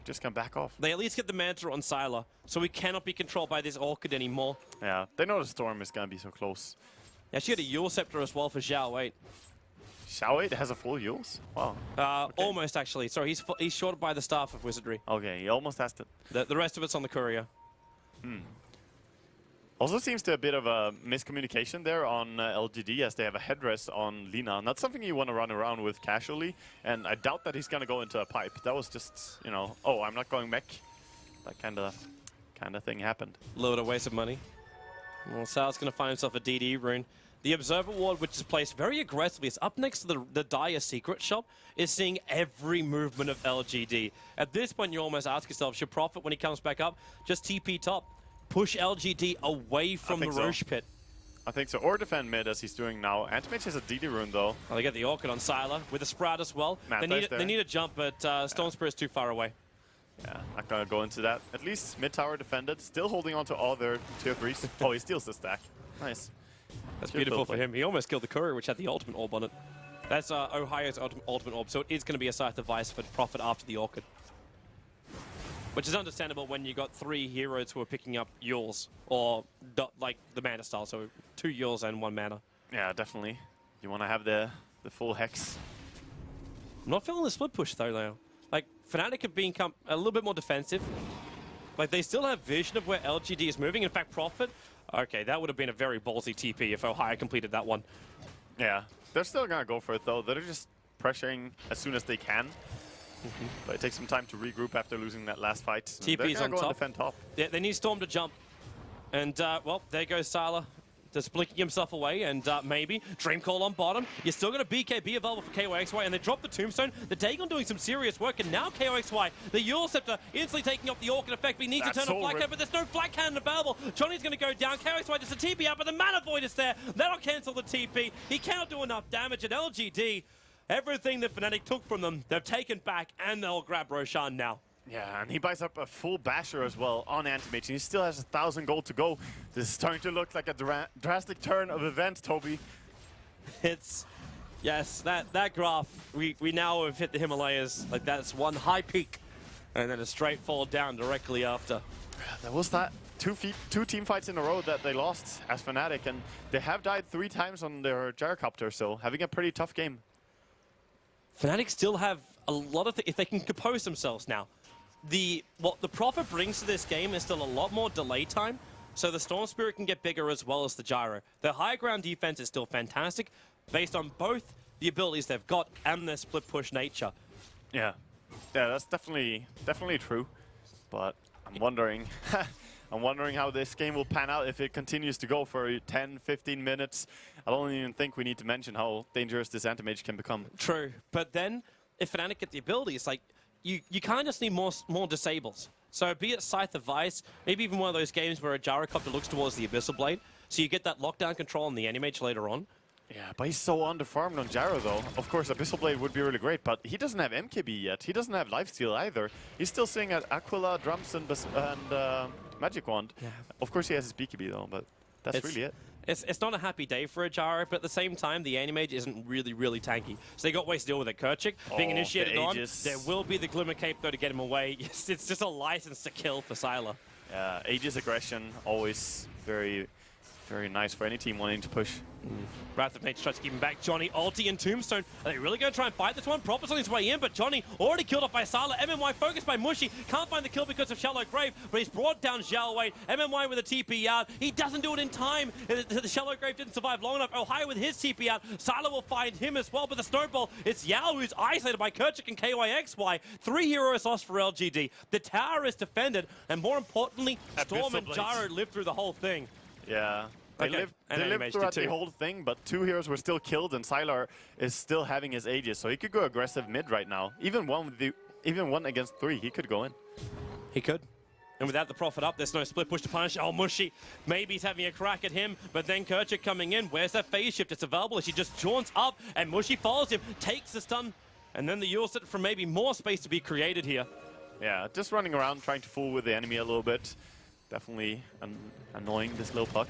Just come back off. They at least get the Manta on Sylar, so we cannot be controlled by this Orchid anymore. Yeah, they know the Storm is going to be so close. Yeah, she had a Yule Scepter as well for Zhao Wei. Zhao Wei has a full Yules? Wow. Okay. Almost, actually. Sorry, he's shorted by the Staff of Wizardry. Okay, he almost has it. The rest of it's on the Courier. Also seems to be a bit of a miscommunication there on LGD, as they have a headrest on Lina. Not something you want to run around with casually, and I doubt that he's going to go into a pipe. That was just, you know, oh, I'm not going mech. That kind of thing happened. A little bit of waste of money. Well, Sal's going to find himself a DD rune. The Observer Ward, which is placed very aggressively, it's up next to the Dire Secret Shop, is seeing every movement of LGD. At this point, you almost ask yourself, should Prophet, when he comes back up, just TP top? Push LGD away from the Roche Pit. I think so. Or defend mid, as he's doing now. Anti-Mage has a DD rune, though. Oh, they get the Orchid on Sylar with a Sprout as well. They need a jump, but Stone Spirit's too far away. Yeah, not going to go into that. At least mid-tower defended. Still holding on to all their tier 3s. Oh, he steals the stack. Nice. That's beautiful for him. He almost killed the Courier, which had the ultimate orb on it. That's Ohio's ultimate orb, so it is going to be a Scythe device for Prophet after the Orchid. Which is understandable when you got 3 heroes who are picking up Yules, or like the mana style, so 2 Yules and 1 mana. Yeah, definitely. You want to have the full hex. I'm not feeling the split push though now. Like, Fnatic have become a little bit more defensive. Like, they still have vision of where LGD is moving. In fact, Prophet, okay, that would have been a very ballsy TP if Ohio completed that one. Yeah, they're still going to go for it though. They're just pressuring as soon as they can. But it takes some time to regroup after losing that last fight. TP's on go top. And defend top. Yeah, they need Storm to jump. And, well, there goes Sylar. Just blinking himself away, and maybe Dream Call on bottom. You're still going to BKB available for KYXY, and they drop the Tombstone. The Dagon doing some serious work, and now KYXY, the Eul Scepter, instantly taking off the Orchid effect, but he needs to turn on Flat Cannon, but there's no Flat Cannon available. Johnny's going to go down. KYXY just a TP out, but the Mana Void is there. That'll cancel the TP. He cannot do enough damage, and LGD, everything that Fnatic took from them, they've taken back, and they'll grab Roshan now. Yeah, and he buys up a full basher as well on Anti-Mage, and he still has 1,000 gold to go. This is starting to look like a drastic turn of events, Toby. It's, yes, that graph, we now have hit the Himalayas. Like, that's one high peak, and then a straight fall down directly after. There was that two team fights in a row that they lost as Fnatic, and they have died 3 times on their gyrocopter, so having a pretty tough game. Fnatic still have a lot of if they can compose themselves now. What the Prophet brings to this game is still a lot more delay time, so the Storm Spirit can get bigger as well as the Gyro. Their high ground defense is still fantastic, based on both the abilities they've got and their split push nature. Yeah, that's definitely true. But I'm wondering, I'm wondering how this game will pan out if it continues to go for 10, 15 minutes. I don't even think we need to mention how dangerous this Anti-Mage can become. True, but then if Fnatic get the abilities, like, you kind of just need more disables. So be it Scythe of Vice, maybe even one of those games where a Gyrocopter looks towards the Abyssal Blade, so you get that lockdown control on the Anti-Mage later on. Yeah, but he's so underfarmed on Gyro though. Of course, Abyssal Blade would be really great, but he doesn't have MKB yet. He doesn't have Lifesteal either. He's still sitting at Aquila, Drums, and Magic Wand. Yeah. Of course, he has his BKB though, but that's really it. It's not a happy day for a Gyro, but at the same time, the Anti-Mage isn't really tanky. So they got ways to deal with it. Kerchik being initiated on. There will be the Glimmer Cape, though, to get him away. It's just a license to kill for Sylar. Yeah, Aegis aggression, always very nice for any team wanting to push. Wrath of Nature tries to keep him back. Johnny, ulti, and Tombstone. Are they really going to try and fight this one? Prophet's on his way in, but Johnny already killed off by Sylar. MMY focused by Mushy. Can't find the kill because of Shallow Grave, but he's brought down Zhao Wei. MMY with a TP out. He doesn't do it in time. The Shallow Grave didn't survive long enough. Ohio with his TP out. Sylar will find him as well, but the Snowball, it's Yao who's isolated by Kerchik and KYXY. 3 heroes lost for LGD. The tower is defended, and more importantly, Storm and Gyro lived through the whole thing. Yeah. They lived throughout the whole thing, but 2 heroes were still killed, and Sylar is still having his Aegis, so he could go aggressive mid right now. Even one against 3, he could go in. He could. And without the Prophet up, there's no split push to punish. Oh, Mushy. Maybe he's having a crack at him, but then Kerchik coming in. Where's that phase shift? It's available. She just jaunts up, and Mushy follows him, takes the stun, and then the Yule set for maybe more space to be created here. Yeah, just running around, trying to fool with the enemy a little bit. Definitely annoying, this little puck.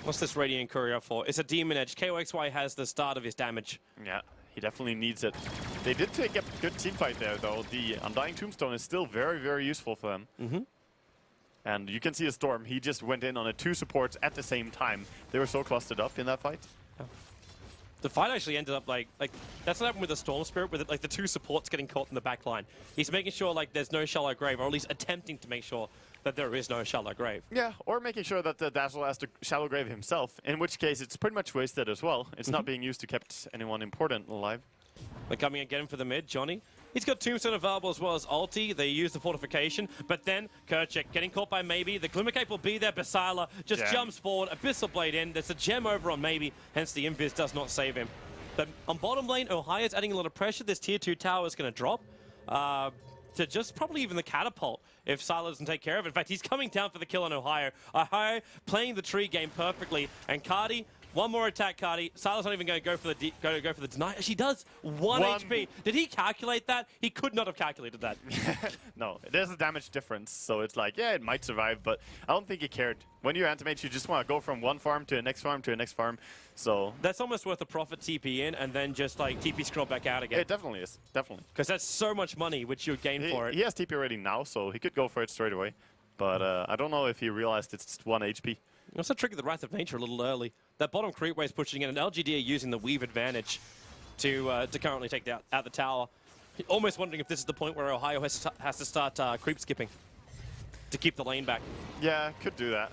What's this Radiant Courier for? It's a Demon Edge. KOXY has the start of his damage. Yeah, he definitely needs it. They did take a good team fight there, though. The Undying Tombstone is still very useful for them. And you can see the Storm. He just went in on the 2 supports at the same time. They were so clustered up in that fight. The fight actually ended up like that's what happened with the Storm Spirit, with like the 2 supports getting caught in the back line. He's making sure like there's no Shallow Grave, or at least attempting to make sure that there is no Shallow Grave. Yeah, or making sure that the Dazzle has to Shallow Grave himself, in which case it's pretty much wasted as well. It's not being used to keep anyone important alive. They're coming again for the mid, Johnny. He's got Tombstone available as well as ulti. They use the fortification, but then Kerchik getting caught by Maybe. The Glimmer Cape will be there, but Sylar just jumps forward. Abyssal Blade in. There's a gem over on Maybe, hence the Invis does not save him. But on bottom lane, Ohio's adding a lot of pressure. This tier 2 tower is going to drop to just probably even the catapult if Sylar doesn't take care of it. In fact, he's coming down for the kill on Ohio. Ohio playing the tree game perfectly, and Cardi One more attack, Cardi. Sila's not even going to go for the deny. She does 1 One. HP. Did he calculate that? He could not have calculated that. No, there's a damage difference, so it's like, yeah, it might survive, but I don't think he cared. When you're Antimage, you just want to go from one farm to the next farm to the next farm, so... That's almost worth a profit TP in and then just like TP scroll back out again. It definitely is, definitely. Because that's so much money which you would gain for it. He has TP already now, so he could go for it straight away. But I don't know if he realized it's 1 HP. Also triggered the Wrath of Nature a little early. That bottom creep wave is pushing in, and LGD are using the weave advantage to currently take out the tower. Almost wondering if this is the point where Ohio has to start creep skipping to keep the lane back. Yeah, could do that.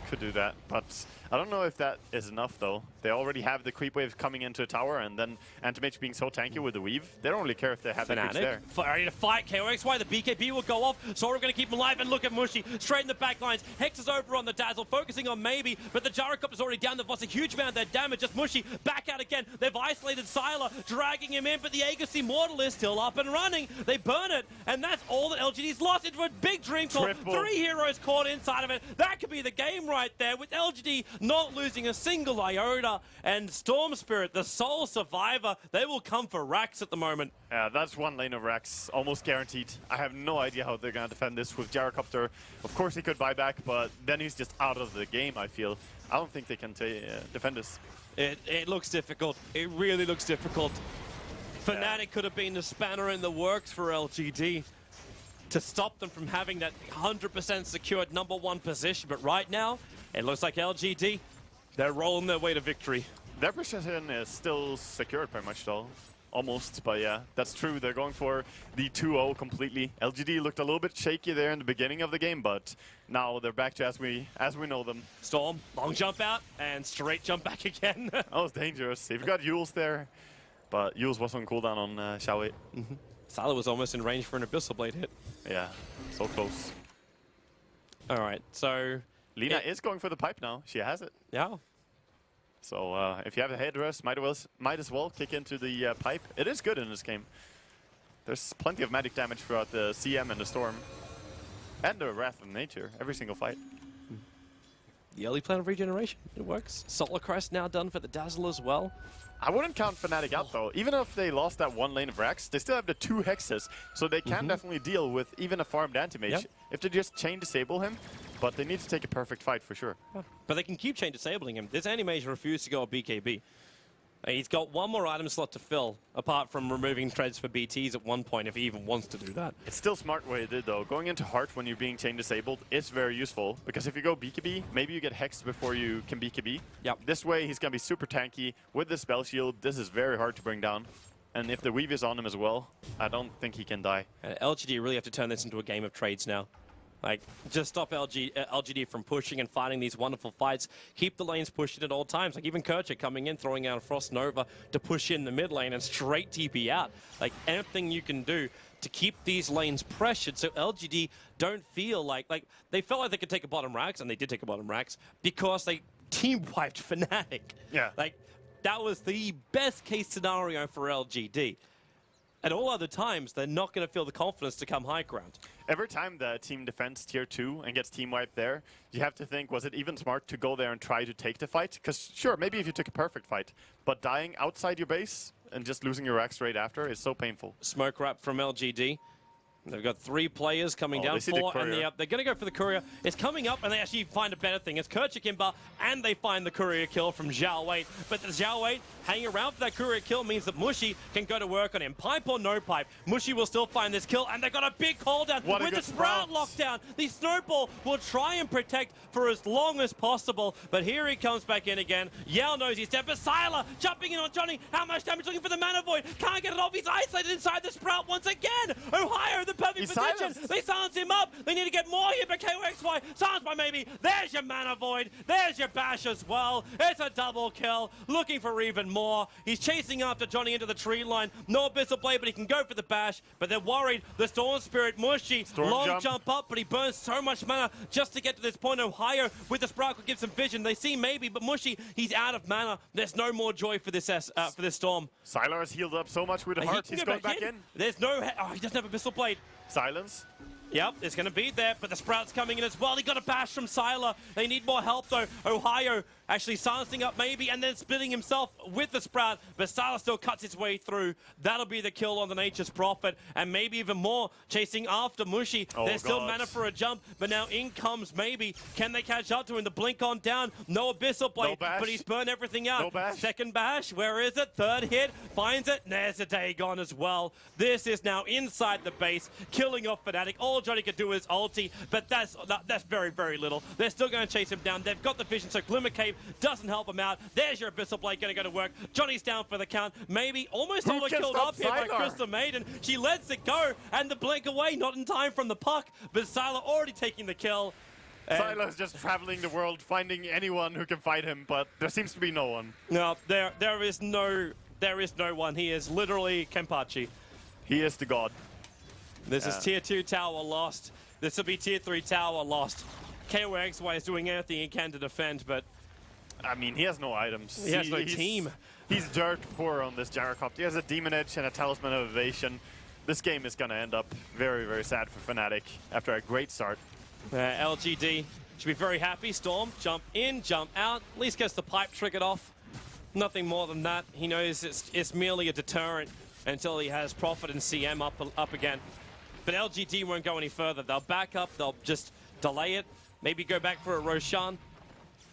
Could do that, but I don't know if that is enough, though. They already have the creep wave coming into a tower, and then Antimage being so tanky with the weave, they don't really care if they have the creeps there. Ready to fight. KOXY, the BKB will go off. Sora going to keep him alive, and look at Mushi straight in the back lines. Hex is over on the Dazzle, focusing on maybe, but the Gyrocopter's already down. They've lost a huge amount of their damage. Just Mushi back out again. They've isolated Sylar, dragging him in, but the Aegis Immortal is still up and running. They burn it, and that's all that LGD's lost into a big dream call. Triple. 3 heroes caught inside of it. That could be the game right there, with LGD not losing a single iota, and Storm Spirit, the sole survivor, they will come for Rax at the moment. Yeah, that's 1 lane of Rax, almost guaranteed. I have no idea how they're going to defend this with Gyrocopter. Of course he could buy back, but then he's just out of the game, I feel. I don't think they can defend this. It looks difficult. It really looks difficult. Fnatic could have been the spanner in the works for LGD to stop them from having that 100% secured #1 position, but right now, it looks like LGD, they're rolling their way to victory. Their position is still secured pretty much, though. Almost, but yeah, that's true. They're going for the 2-0 completely. LGD looked a little bit shaky there in the beginning of the game, but now they're back to as we know them. Storm, long jump out, and straight jump back again. That was dangerous. You've got Yules there, but Yules was on cooldown on Xiao 8. Sylar was almost in range for an Abyssal Blade hit. Yeah, so close. All right, so... Lina is going for the pipe now. She has it. Yeah. So if you have a headrest, might as well kick into the pipe. It is good in this game. There's plenty of magic damage throughout the CM and the Storm. And the Wrath of Nature, every single fight. The early plan of regeneration, it works. Solar Crest now done for the Dazzle as well. I wouldn't count Fnatic out, though. Even if they lost that 1 lane of Rax, they still have the 2 hexes, so they can definitely deal with even a farmed Antimage. Yep. If they just chain disable him, but they need to take a perfect fight for sure. But they can keep chain disabling him. This Animage refused to go BKB. He's got 1 more item slot to fill, apart from removing treads for BTs at one point, if he even wants to do that. It's still smart what he did, though. Going into Heart when you're being chain disabled is very useful, because if you go BKB, maybe you get hexed before you can BKB. Yep. This way, he's going to be super tanky. With the spell shield, this is very hard to bring down. And if the weave is on him as well, I don't think he can die. LGD really have to turn this into a game of trades now. Like, just stop LGD from pushing and fighting these wonderful fights. Keep the lanes pushing at all times. Like, even Kercher coming in, throwing out a Frost Nova to push in the mid lane and straight TP out. Like, anything you can do to keep these lanes pressured so LGD don't feel like they felt like they could take a bottom Rax, and they did take a bottom Rax, because they team-wiped Fnatic. Yeah. Like, that was the best-case scenario for LGD. At all other times, they're not going to feel the confidence to come high ground. Every time the team defends tier 2 and gets team wiped there, you have to think, was it even smart to go there and try to take the fight? Because sure, maybe if you took a perfect fight, but dying outside your base and just losing your Rax right after is so painful. Smoke wrap from LGD. They've got 3 players coming down, they see the 4, and courier. they're going to go for the courier. It's coming up, and they actually find a better thing. It's Kercher Kimba, and they find the courier kill from Xiao Wei. But the Xiao Wei hanging around for that courier kill means that Mushi can go to work on him. Pipe or no pipe, Mushi will still find this kill, and they've got a big call down What a with the good Sprout Sprout. lockdown. The Snowball will try and protect for as long as possible, but here he comes back in again. Yao knows he's dead, but Sylar jumping in on Johnny. How much damage? Looking for the Mana Void. Can't get it off. He's isolated inside the Sprout once again. Ohio, the perfect He's position. silenced. They silence him up. They need to get more here, but KOXY silenced by maybe. There's your Mana Void. There's your Bash as well. It's a double kill. Looking for even more. He's chasing after Johnny into the tree line. No Abyssal Blade, but he can go for the Bash. But they're worried. The Storm Spirit, Mushi, Storm long jump. up, but he burns so much mana just to get to this point. Ohio with the Sprout could give some vision. They see maybe, but Mushi, he's out of mana. There's no more joy for this Storm. Sylar has healed up so much with the He Heart, can he's go going back in. There's no... Oh, he doesn't have Abyssal Blade. Silence. Yep, it's going to be there, but the Sprout's coming in as well. He got a bash from Sylar. They need more help, though. Ohio actually silencing up maybe, and then splitting himself with the Sprout, but Sylar still cuts his way through. That'll be the kill on the Nature's Prophet, and maybe even more, chasing after Mushi. Oh, There's still God. mana for a jump, but now in comes maybe. Can they catch up to him? The blink on down. No Abyssal Blade, bash. but he's burned everything out. No bash. Second bash, where is it? Third hit, finds it. There's a Dagon as well. This is now inside the base, killing off Fnatic. All Johnny could do is ulti, but that's very, very little. They're still going to chase him down. They've got the vision, so Glimmer Cave doesn't help him out. There's your Abyssal Blade going to go to work. Johnny's down for the count. Maybe almost Who all can killed stop up here by Sylar? Crystal Maiden. She lets it go, and the blink away, not in time from the puck, but Sylar already taking the kill. And Sylar's just traveling the world, finding anyone who can fight him, but there seems to be no one. no, there is no one. He is literally Kenpachi. He is the god. This is tier 2 tower lost. This will be tier 3 tower lost. KOXY is doing everything he can to defend, but I mean, he has no items. he has no he's- team. He's dirt poor on this Gyrocopter. He has a Demon Edge and a Talisman of Evasion. This game is going to end up very, very sad for Fnatic after a great start. LGD should be very happy. Storm, jump in, jump out. At least gets the pipe triggered off. Nothing more than that. He knows it's merely a deterrent until he has Prophet and CM up again. But LGD won't go any further. They'll back up. They'll just delay it. Maybe go back for a Roshan.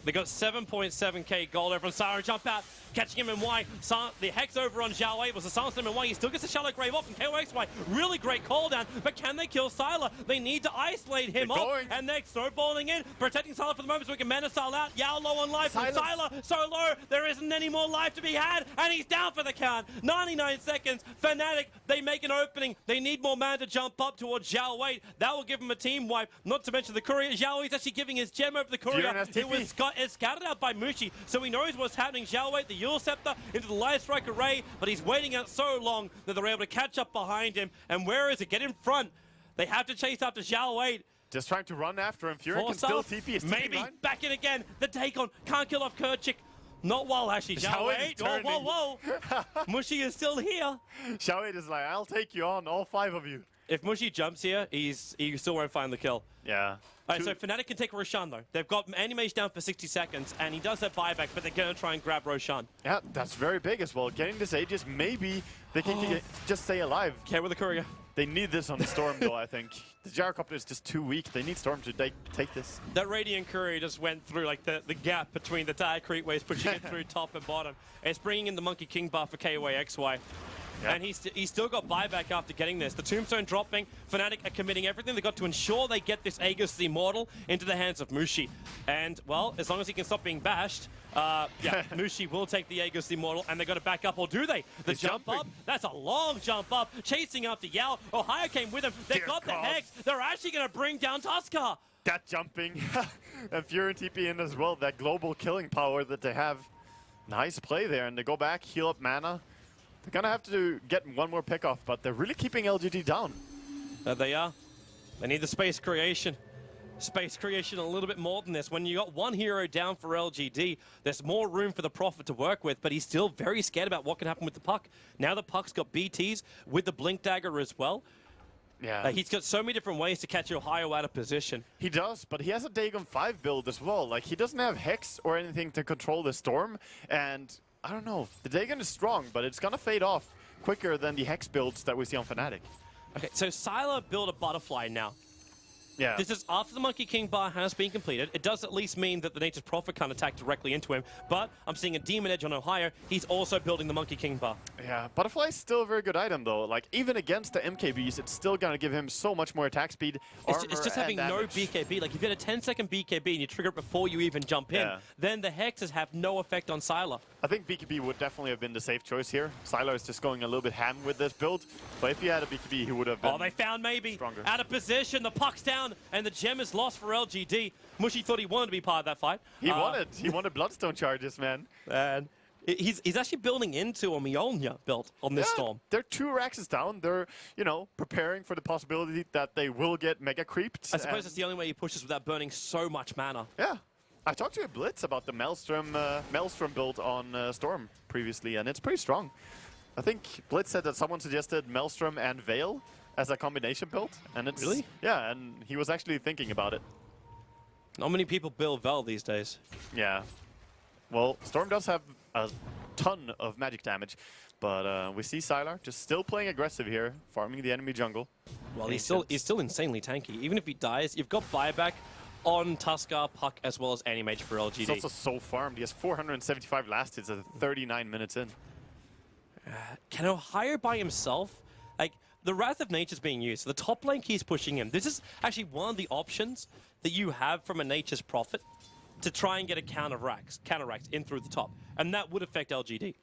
They got 7.7k gold over on Sylar. Jump out, catching him in Y. The Hex over on Zhao Wei was the silence him in Y. He still gets the Shallow Grave off, and KOXY, really great call down. But can they kill Sylar? They need to isolate him They're off, going. and they're snowballing in, protecting Sylar for the moment so we can mana Sylar out. Yao low on life from Silence. Sylar, so low, there isn't any more life to be had, and he's down for the count. 99 seconds, Fnatic, they make an opening. They need more mana to jump up towards Zhao Wei. That will give him a team wipe, not to mention the courier. Zhao Wei's actually giving his gem over the courier. Furin has It was TP. it's scouted out by Mushi, so he knows what's happening. Zhao Wei, the Yule Scepter, into the Light Strike array, but he's waiting out so long that they're able to catch up behind him. And where is it? Get in front. They have to chase after Zhao Wei. Just trying to run after him. Furin can Force still off. TP. His Maybe. TP line. Back in again. The Dagon can't kill off Kerchik. Not while actually Zhao Zhao Wei Wei. is Whoa, turning. whoa, whoa. Mushi is still here. Xiao Wei is like, I'll take you on, all 5 of you. If Mushi jumps here, he still won't find the kill. Yeah. All right, so Fnatic can take Roshan, though. They've got Animage down for 60 seconds, and he does have buyback, but they're going to try and grab Roshan. Yeah, that's very big as well. Getting this Aegis, maybe they can just stay alive. Okay, with the courier. They need this on the Storm, though, I think. The Gyrocopter is just too weak. They need Storm to take this. That Radiant Courier just went through like the gap between the tire creepways, pushing it through top and bottom. It's bringing in the Monkey King buff for KOXY. Yeah. And he's still got buyback after getting this. The Tombstone dropping. Fnatic are committing everything they've got to ensure they get this Aegis the Immortal into the hands of Mushi. And, well, as long as he can stop being bashed, yeah, Mushi will take the Aegis the Immortal, and they've got to back up, or do they? The He's jump jumping. up, that's a long jump up, chasing after Yao. Ohio came with him. They Dear got the God. Hex. They're actually going to bring down Tuskar. That jumping. And Furin TP in as well. That global killing power that they have. Nice play there. And they go back, heal up mana. They're going to have to get one more pick off, but they're really keeping LGD down. They are. They need the space creation. Space creation a little bit more than this. When you got one hero down for LGD, there's more room for the Prophet to work with, but he's still very scared about what can happen with the puck. Now the puck's got BTs with the Blink Dagger as well. Yeah. He's got so many different ways to catch Ohio out of position. He does, but he has a Dagon 5 build as well. Like, he doesn't have Hex or anything to control the Storm, and I don't know. The Dagon is strong, but it's gonna fade off quicker than the Hex builds that we see on Fnatic. Okay, so Sylar built a butterfly now. Yeah. This is after the Monkey King bar has been completed. It does at least mean that the Nature's Prophet can't attack directly into him, but I'm seeing a Demon Edge on Ohio. He's also building the Monkey King bar. Yeah, Butterfly is still a very good item though. Like, even against the MKBs, it's still gonna give him so much more attack speed, It's armor, just and having no damage. BKB. Like, if you had a 10-second BKB and you trigger it before you even jump in, Yeah. then the Hexes have no effect on Sylar. I think BKB would definitely have been the safe choice here. Sylar is just going a little bit ham with this build, but if he had a BKB, he would have been Oh, they found maybe. stronger. Out of position, the puck's down, and the gem is lost for LGD. Mushi thought he wanted to be part of that fight. He wanted Bloodstone charges, man. And he's actually building into a Mjolnir built on this Storm. They're 2 Raxes down. They're, you know, preparing for the possibility that they will get mega creeped. I suppose and- it's the only way he pushes without burning so much mana. Yeah. I talked to a Blitz about the Maelstrom build on Storm previously, and it's pretty strong. I think Blitz said that someone suggested Maelstrom and Veil, as a combination build, and it's Really? Yeah, and he was actually thinking about it. Not many people build Vel these days. Yeah. Well, Storm does have a ton of magic damage, but we see Sylar just still playing aggressive here, farming the enemy jungle. Well, he's still insanely tanky. Even if he dies, you've got buyback on Tuskar, Puck, as well as Animage for LGD. He's also so farmed. He has 475 last hits at 39 minutes in. Can Ohio by himself? Like, the Wrath of Nature's being used. The top lane keeps pushing him. This is actually one of the options that you have from a Nature's Prophet to try and get a counteract in through the top. And that would affect LGD.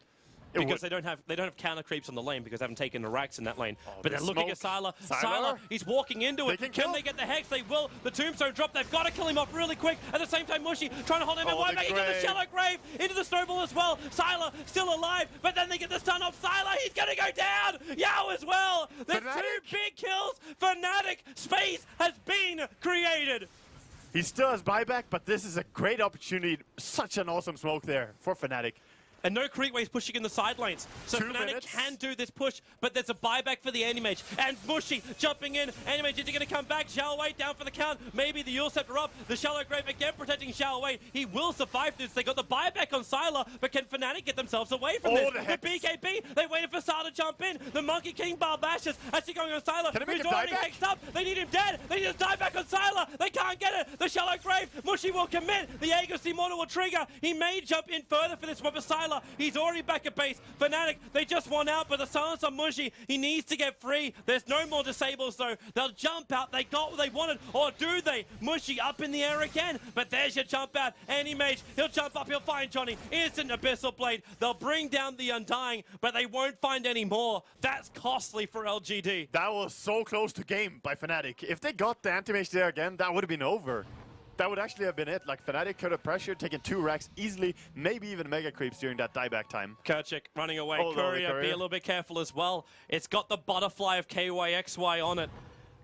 Because they don't have counter creeps on the lane because they haven't taken the racks in that lane. But they're looking at Sylar. Sylar, he's walking into it. Can they get the Hex? They will. The Tombstone drop. They've got to kill him off really quick. At the same time, Mushi trying to hold him in one back into the shallow grave, into the snowball as well. Sylar still alive, but then they get the stun off Sylar. He's going to go down. Yao as well. There's two big kills. Fnatic space has been created. He still has buyback, but this is a great opportunity. Such an awesome smoke there for Fnatic. And no Creekways pushing in the side lanes. So Fnatic can do this push, but there's a buyback for the Animage. And Mushi jumping in. Animage is going to come back. Xiao Wei down for the count. Maybe the Yule Scepter up. The Shallow Grave again protecting Xiao Wei. He will survive this. They got the buyback on Sylar, but can Fnatic get themselves away from this? The BKB, they waited for Sylar to jump in. The Monkey King bar bashes actually going on Sylar. Who's already hexed up. They need him dead. They need to die back on Sylar. They can't get it. The Shallow Grave. Mushi will commit. The Aegis Immortal will trigger. He may jump in further for this one, but Sylar, he's already back at base. Fnatic, they just won out, but the silence on Mushi, he needs to get free. There's no more disables though. They'll jump out. They got what they wanted, or do they? Mushi up in the air again, but there's your jump out. Animage, he'll jump up, he'll find Johnny. Instant Abyssal Blade. They'll bring down the Undying, but they won't find any more. That's costly for LGD. That was so close to game by Fnatic. If they got the anti-mage there again, that would have been over. That would actually have been it. Like, Fnatic could have pressured, taken 2 racks easily, maybe even mega creeps during that dieback time. Kerchik running away. Oh, Courier, be a little bit careful as well. It's got the butterfly of KYXY on it.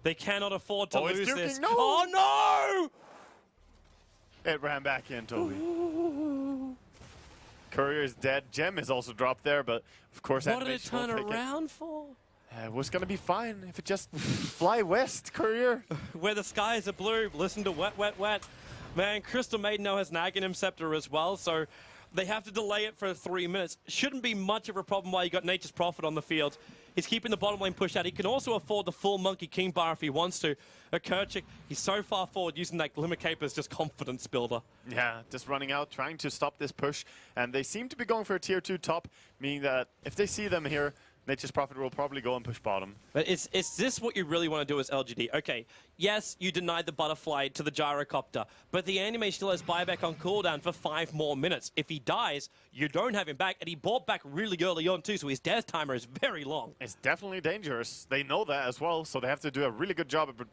They cannot afford to lose this. No. Oh no! It ran back in, Toby. Courier is dead. Gem is also dropped there, but of course, what did it turn around for? It was gonna be fine if it just fly west, Courier. Where the skies are blue, listen to Wet, Wet, Wet. Man, Crystal Maiden now has an Aghanim Scepter as well, so they have to delay it for 3 minutes. Shouldn't be much of a problem while you got Nature's Prophet on the field. He's keeping the bottom lane pushed out. He can also afford the full Monkey King bar if he wants to. Kerchik, he's so far forward using that Glimmer Cape as just confidence builder. Yeah, just running out, trying to stop this push. And they seem to be going for a tier 2 top, meaning that if they see them here, Nature's Prophet will probably go and push bottom. But is this what you really want to do as LGD? Okay, yes, you denied the butterfly to the gyrocopter, but the anime still has buyback on cooldown for 5 more minutes. If he dies, you don't have him back, and he bought back really early on too, so his death timer is very long. It's definitely dangerous. They know that as well, so they have to do a really good job of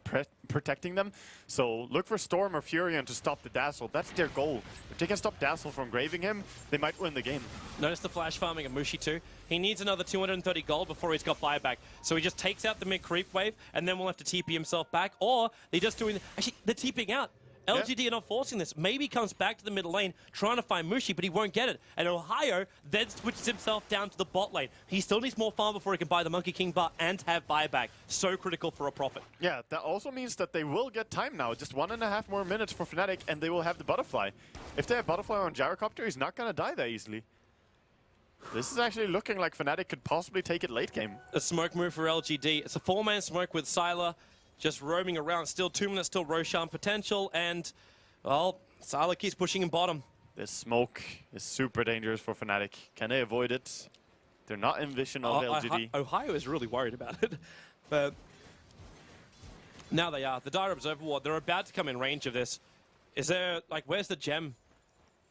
protecting them. So look for Storm or Furion to stop the Dazzle. That's their goal. If they can stop Dazzle from graving him, they might win the game. Notice the flash farming of Mushi too. He needs another 230 gold before he's got buyback. So he just takes out the mid creep wave, and then we'll have to TP himself back, or they're just doing... Actually, they're TPing out. LGD are not forcing this. Maybe he comes back to the middle lane trying to find Mushi, but he won't get it. And Ohio then switches himself down to the bot lane. He still needs more farm before he can buy the Monkey King bar and have buyback. So critical for a Prophet. Yeah, that also means that they will get time now. Just 1.5 more minutes for Fnatic, and they will have the Butterfly. If they have Butterfly on Gyrocopter, he's not going to die that easily. This is actually looking like Fnatic could possibly take it late game. A smoke move for LGD. It's a 4-man smoke with Sylar just roaming around. Still 2 minutes till Roshan potential, and, well, Sylar keeps pushing in bottom. This smoke is super dangerous for Fnatic. Can they avoid it? They're not in vision of LGD. Ohio is really worried about it, but now they are. The Dire Observer Ward, they're about to come in range of this. Is there, like, where's the gem?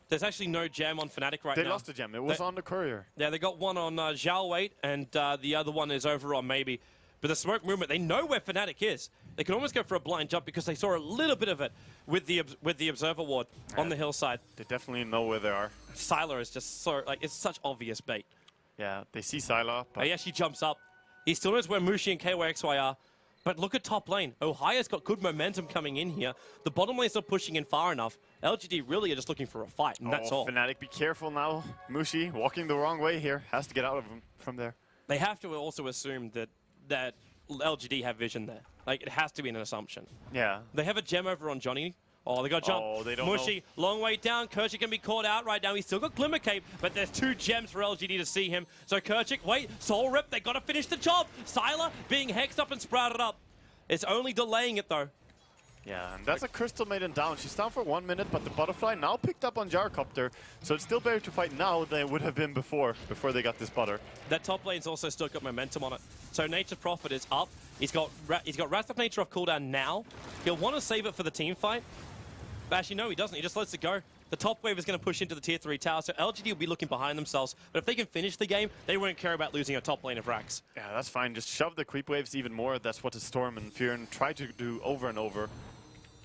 There's actually no gem on Fnatic right now. They lost the gem. It was on the Courier. Yeah, they got one on Zhao Wei, and the other one is over on Maybe. But the smoke movement, they know where Fnatic is. They can almost go for a blind jump because they saw a little bit of it with the Observer Ward on the hillside. They definitely know where they are. Sylar is just so, like, it's such obvious bait. Yeah, they see Sylar. But he actually jumps up. He still knows where Mushi and KYXY are. But look at top lane. Ohio's got good momentum coming in here. The bottom lane's not pushing in far enough. LGD really are just looking for a fight, and that's all. Fnatic, be careful now. Mushi walking the wrong way here. Has to get out of him from there. They have to also assume that LGD have vision there. Like, it has to be an assumption. Yeah. They have a gem over on Johnny. Oh, they got jump. Oh, they don't Mushy, long way down. Kerchik can be caught out right now. He's still got Glimmer Cape, but there's 2 gems for LGD to see him. So Kerchik, wait, Soul Rip, they got to finish the job. Sylar being hexed up and sprouted up. It's only delaying it, though. Yeah, and that's a Crystal Maiden down. She's down for 1 minute, but the Butterfly now picked up on Gyrocopter, so it's still better to fight now than it would have been before they got this butter. That top lane's also still got momentum on it. So Nature's Prophet is up. He's got Wrath of Nature off cooldown now. He'll want to save it for the team fight. But actually, no, he doesn't. He just lets it go. The top wave is going to push into the tier 3 tower, so LGD will be looking behind themselves. But if they can finish the game, they won't care about losing a top lane of Rax. Yeah, that's fine. Just shove the creep waves even more. That's what the Storm and Furin try to do over and over.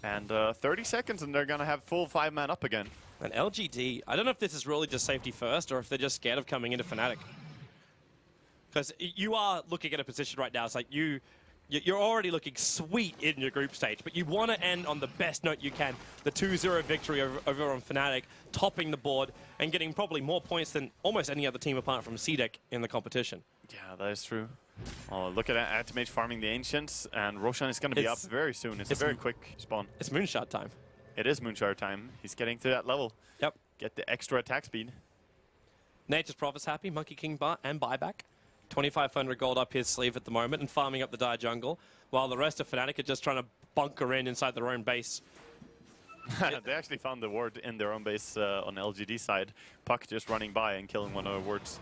And 30 seconds and they're going to have full 5-man up again. And LGD, I don't know if this is really just safety first or if they're just scared of coming into Fnatic. Because you are looking at a position right now. It's like you're already looking sweet in your group stage, but you want to end on the best note you can. The 2-0 victory over on Fnatic, topping the board and getting probably more points than almost any other team apart from CDEC in the competition. Yeah, that is true. Oh, look at that. Antimage farming the Ancients, and Roshan is going to be up very soon. It's a very quick spawn. It's Moonshot time. It is Moonshot time. He's getting to that level. Yep. Get the extra attack speed. Nature's Prophet's happy. Monkey King bar and buyback. 2,500 gold up his sleeve at the moment and farming up the Dire Jungle, while the rest of Fnatic are just trying to bunker in inside their own base. They actually found the ward in their own base on LGD side. Puck just running by and killing one of the wards.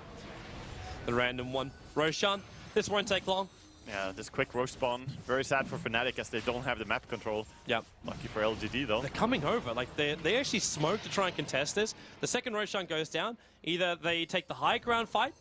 The random one. Roshan, this won't take long. Yeah, this quick Roche spawn. Very sad for Fnatic as they don't have the map control. Yep. Lucky for LGD though. They're coming over. Like they actually smoke to try and contest this. The second Roshan goes down, either they take the high ground fight,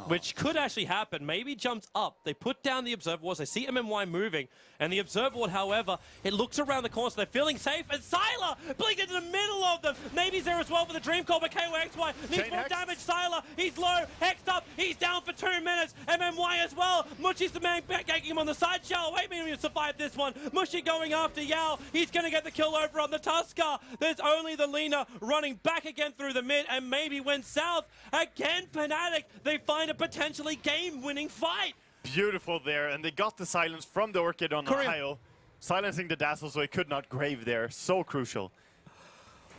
which could actually happen. Maybe jumps up. They put down the Observer Wards. They see MMY moving. And the Observer Ward, however, it looks around the corner, so they're feeling safe. And Sylar blinked into the middle of them. Maybe he's there as well for the Dream Call, but KOXY needs Chain more hex. damage. Sylar, he's low, hexed up. He's down for 2 minutes. MMY as well. Mushy's the man ganking him on the side. Yao, wait a minute to survive this one. Mushy going after Yao. He's going to get the kill over on the Tusker. There's only the Lina running back again through the mid and maybe went south. Again, Fnatic, they find a potentially game-winning fight. Beautiful there, and they got the silence from the Orchid on Ohio. Silencing the Dazzle so he could not grave there. So crucial.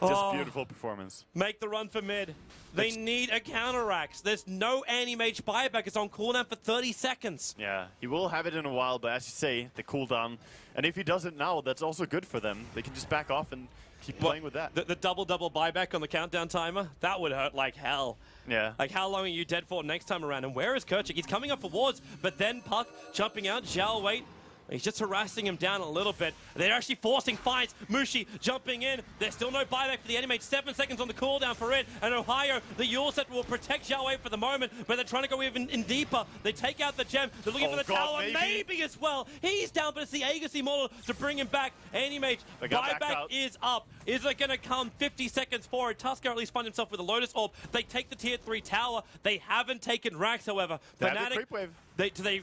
Just beautiful performance. Make the run for mid. They need a counteract. There's no anti-mage buyback. It's on cooldown for 30 seconds. Yeah, he will have it in a while, but as you say, the cooldown. And if he does it now, that's also good for them. They can just back off and keep playing with that. The double buyback on the countdown timer, that would hurt like hell. Yeah. Like, how long are you dead for next time around? And where is Kerchik? He's coming up for wards, but then Puck jumping out. Zhao, wait. He's just harassing him down a little bit. They're actually forcing fights. Mushi jumping in. There's still no buyback for the enemy. 7 seconds on the cooldown for it. And Ohio, the Yule set will protect Zhao Wei for the moment, but they're trying to go even in deeper. They take out the gem. They're looking for the tower. Maybe as well. He's down, but it's the Agassi model to bring him back. Anti-mage buyback is up. Is it going to come 50 seconds forward? Tusker at least find himself with a Lotus Orb. They take the tier 3 tower. They haven't taken Rax, however. They have the creep wave. They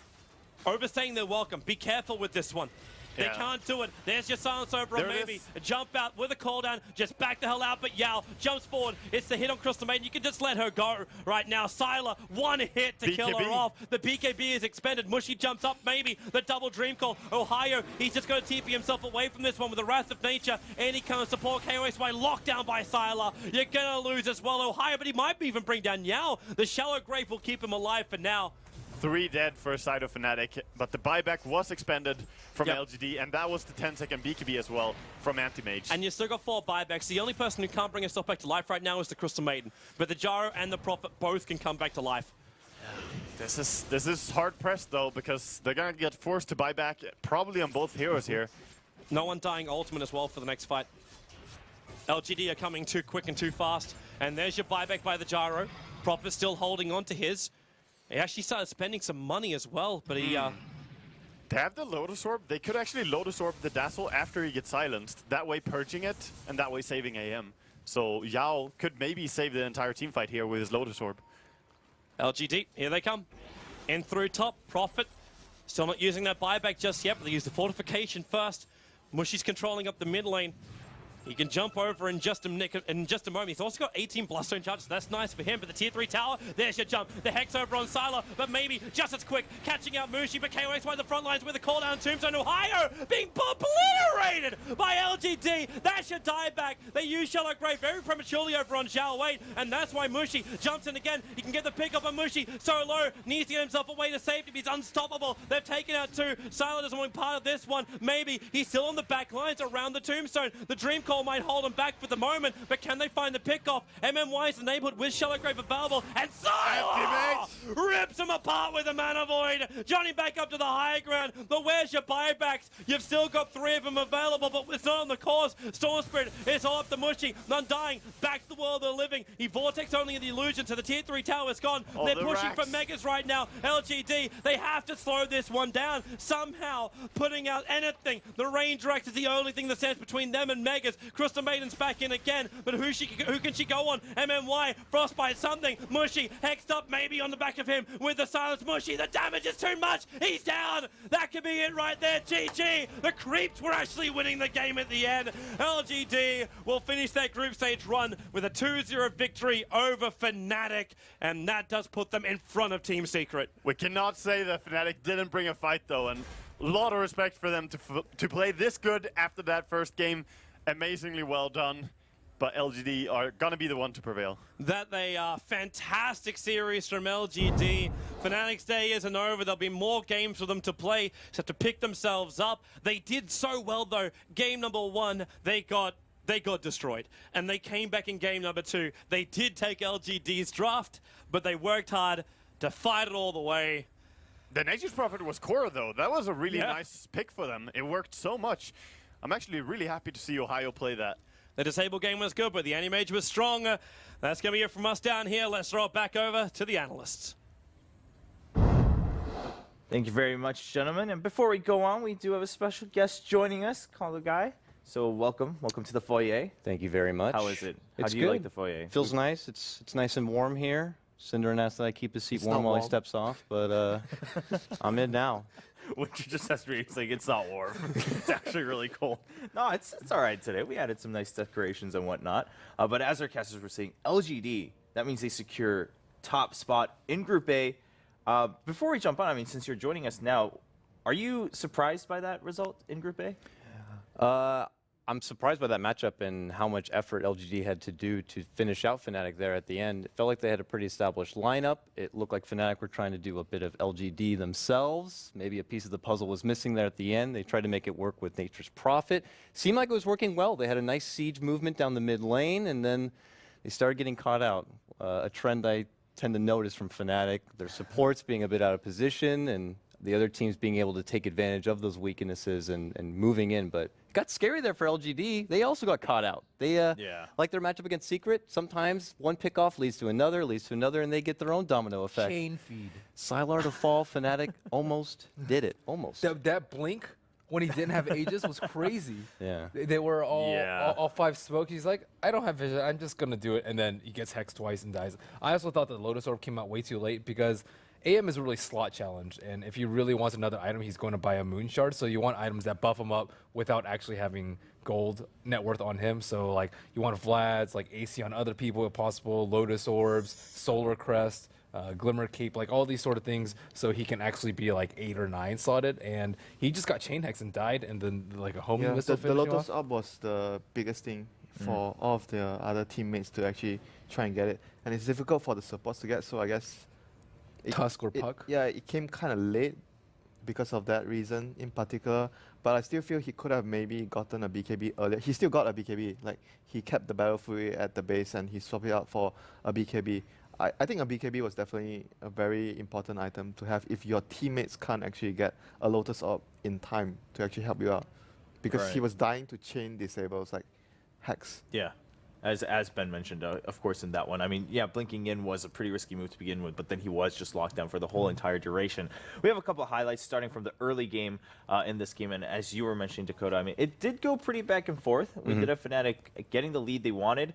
overstaying their welcome. Be careful with this one. They can't do it. There's your silence over on maybe. A jump out with a call down. Just back the hell out. But Yao jumps forward. It's the hit on Crystal Maiden. You can just let her go right now. Sylar, one hit to kill her off. The BKB is expended. Mushy jumps up maybe. The double dream call. Ohio, he's just going to TP himself away from this one with the Wrath of Nature. Any kind of support. KOXY locked down by Sylar. You're going to lose as well, Ohio. But he might even bring down Yao. The Shallow Grave will keep him alive for now. 3 dead for a side of Fnatic, but the buyback was expended from LGD, and that was the 10-second BKB as well from Anti-Mage. And you still got 4 buybacks. The only person who can't bring himself back to life right now is the Crystal Maiden. But the Jaro and the Prophet both can come back to life. This is hard pressed though, because they're gonna get forced to buy back probably on both heroes here. No one dying ultimate as well for the next fight. LGD are coming too quick and too fast. And there's your buyback by the Jaro. Prophet still holding on to his. He actually started spending some money as well, but he... They have the Lotus Orb. They could actually Lotus Orb the Dazzle after he gets silenced. That way purging it, and that way saving AM. So Yao could maybe save the entire team fight here with his Lotus Orb. LGD, here they come. In through top, Prophet. Still not using that buyback just yet, but they use the fortification first. Mushy's controlling up the mid lane. He can jump over in just a moment. He's also got 18 Bloodstone charges. That's nice for him. But the tier 3 tower, there's your jump. The Hex over on Sylar, but maybe just as quick. Catching out Mushi, but KOX by the front lines with a call down. Tombstone Ohio being obliterated by LGD. That's your dieback. They use Shallow Grave very prematurely over on Zhao Wei, and that's why Mushi jumps in again. He can get the pick up on Mushi. So low, needs to get himself away to safety. He's unstoppable. They've taken out 2. Sylar doesn't want part of this one. Maybe he's still on the back lines around the Tombstone. The Dream Call might hold him back for the moment, but can they find the pickoff? MMY is the neighborhood with Shallow Grave available, and Sylar rips him apart with a Mana Void. Johnny back up to the high ground, but where's your buybacks? You've still got 3 of them available, but it's not on the course. Storm Spirit is all up to Mushi. Undying, back to the world of the living. He Vortex only in the illusion, so the tier 3 tower is gone. They're pushing for Megas right now. LGD, they have to slow this one down. Somehow, putting out anything. The Range Rex is the only thing that stands between them and Megas. Crystal Maiden's back in again, but who can she go on? MMY, Frostbite, something. Mushi, hexed up maybe on the back of him with the silence. Mushi, the damage is too much. He's down. That could be it right there. GG. The Creeps were actually winning the game at the end. LGD will finish their group stage run with a 2-0 victory over Fnatic, and that does put them in front of Team Secret. We cannot say that Fnatic didn't bring a fight though, and a lot of respect for them to play this good after that first game. Amazingly well done. But LGD are going to be the one to prevail. That they are. Fantastic series from LGD. Fnatic's day isn't over. There'll be more games for them to play. Just have to pick themselves up. They did so well, though. Game number 1, they got destroyed. And they came back in game number 2. They did take LGD's draft, but they worked hard to fight it all the way. The Nature's Prophet was core, though. That was a really nice pick for them. It worked so much. I'm actually really happy to see Ohio play that. The Disable game was good, but the Anti-Mage was stronger. That's going to be it from us down here. Let's throw it back over to the analysts. Thank you very much, gentlemen. And before we go on, we do have a special guest joining us, Call the Guy. So welcome to the foyer. Thank you very much. How is it? How It's do you good. like the foyer? Feels nice. It's nice and warm here. Cinder asks that I keep his seat It's warm not while he warm. steps off, but I'm in now. Which just has to be like, it's not warm. It's actually really cold. No, it's all right today. We added some nice decorations and whatnot. But as our casters were saying, LGD, that means they secure top spot in Group A. Before we jump on, I mean, since you're joining us now, are you surprised by that result in Group A? I'm surprised by that matchup and how much effort LGD had to do to finish out Fnatic there at the end. It felt like they had a pretty established lineup. It looked like Fnatic were trying to do a bit of LGD themselves. Maybe a piece of the puzzle was missing there at the end. They tried to make it work with Nature's Prophet. Seemed like it was working well. They had a nice siege movement down the mid lane, and then they started getting caught out. A trend I tend to notice from Fnatic, their supports being a bit out of position, and the other teams being able to take advantage of those weaknesses and moving in. But it got scary there for LGD. They also got caught out. They, like their matchup against Secret, sometimes one pickoff leads to another, and they get their own domino effect. Chain feed. Sylar to fall, Fnatic almost did it. Almost. That blink when he didn't have Aegis was crazy. Yeah. They were all 5 smoke. He's like, I don't have vision. I'm just going to do it. And then he gets hexed twice and dies. I also thought that Lotus Orb came out way too late because AM is really slot challenged, and if he really wants another item, he's going to buy a Moon Shard. So you want items that buff him up without actually having gold net worth on him. So like you want Vlad's, like AC on other people if possible, Lotus Orbs, Solar Crest, Glimmer Cape, like all these sort of things, so he can actually be like 8 or 9 slotted. And he just got chain hex and died, and then like a homing missile. The Lotus Orb was the biggest thing for all of the other teammates to actually try and get it, and it's difficult for the supports to get. So I guess. Tusk or Puck? Yeah, it came kind of late because of that reason in particular. But I still feel he could have maybe gotten a BKB earlier. He still got a BKB. Like, he kept the Battle Fury at the base and he swapped it out for a BKB. I think a BKB was definitely a very important item to have if your teammates can't actually get a Lotus Orb in time to actually help you out. Because he was dying to chain disables, like Hex. Yeah. As Ben mentioned, of course, in that one. I mean, yeah, blinking in was a pretty risky move to begin with, but then he was just locked down for the whole entire duration. We have a couple of highlights starting from the early game in this game, and as you were mentioning, Dakota, I mean, it did go pretty back and forth. We did have Fnatic getting the lead they wanted.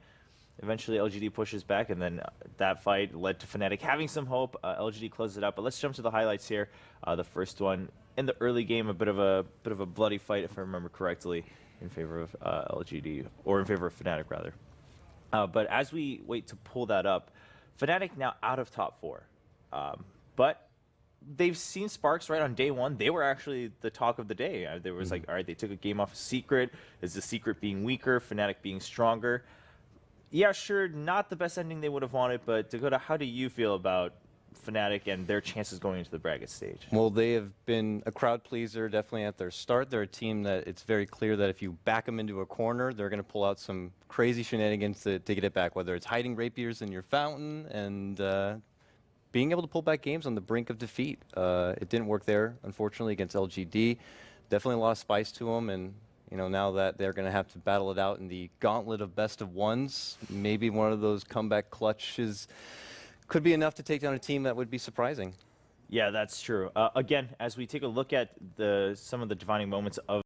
Eventually, LGD pushes back, and then that fight led to Fnatic having some hope. LGD closes it out, but let's jump to the highlights here. The first one in the early game, a bit of a bloody fight, if I remember correctly. in favor of LGD, or in favor of Fnatic rather. But as we wait to pull that up, Fnatic now out of top 4. But they've seen Sparks right on day 1. They were actually the talk of the day. There was like, all right, they took a game off of Secret. Is the Secret being weaker, Fnatic being stronger? Yeah, sure, not the best ending they would have wanted, but Dakota, how do you feel about Fnatic and their chances going into the bracket stage? Well, they have been a crowd pleaser definitely at their start. They're a team that it's very clear that if you back them into a corner, they're going to pull out some crazy shenanigans to get it back, whether it's hiding rapiers in your fountain and being able to pull back games on the brink of defeat. It didn't work there, unfortunately, against LGD. Definitely lost spice to them, and now that they're going to have to battle it out in the gauntlet of best of ones, maybe one of those comeback clutches could be enough to take down a team that would be surprising. Yeah, that's true. Again, as we take a look at some of the defining moments of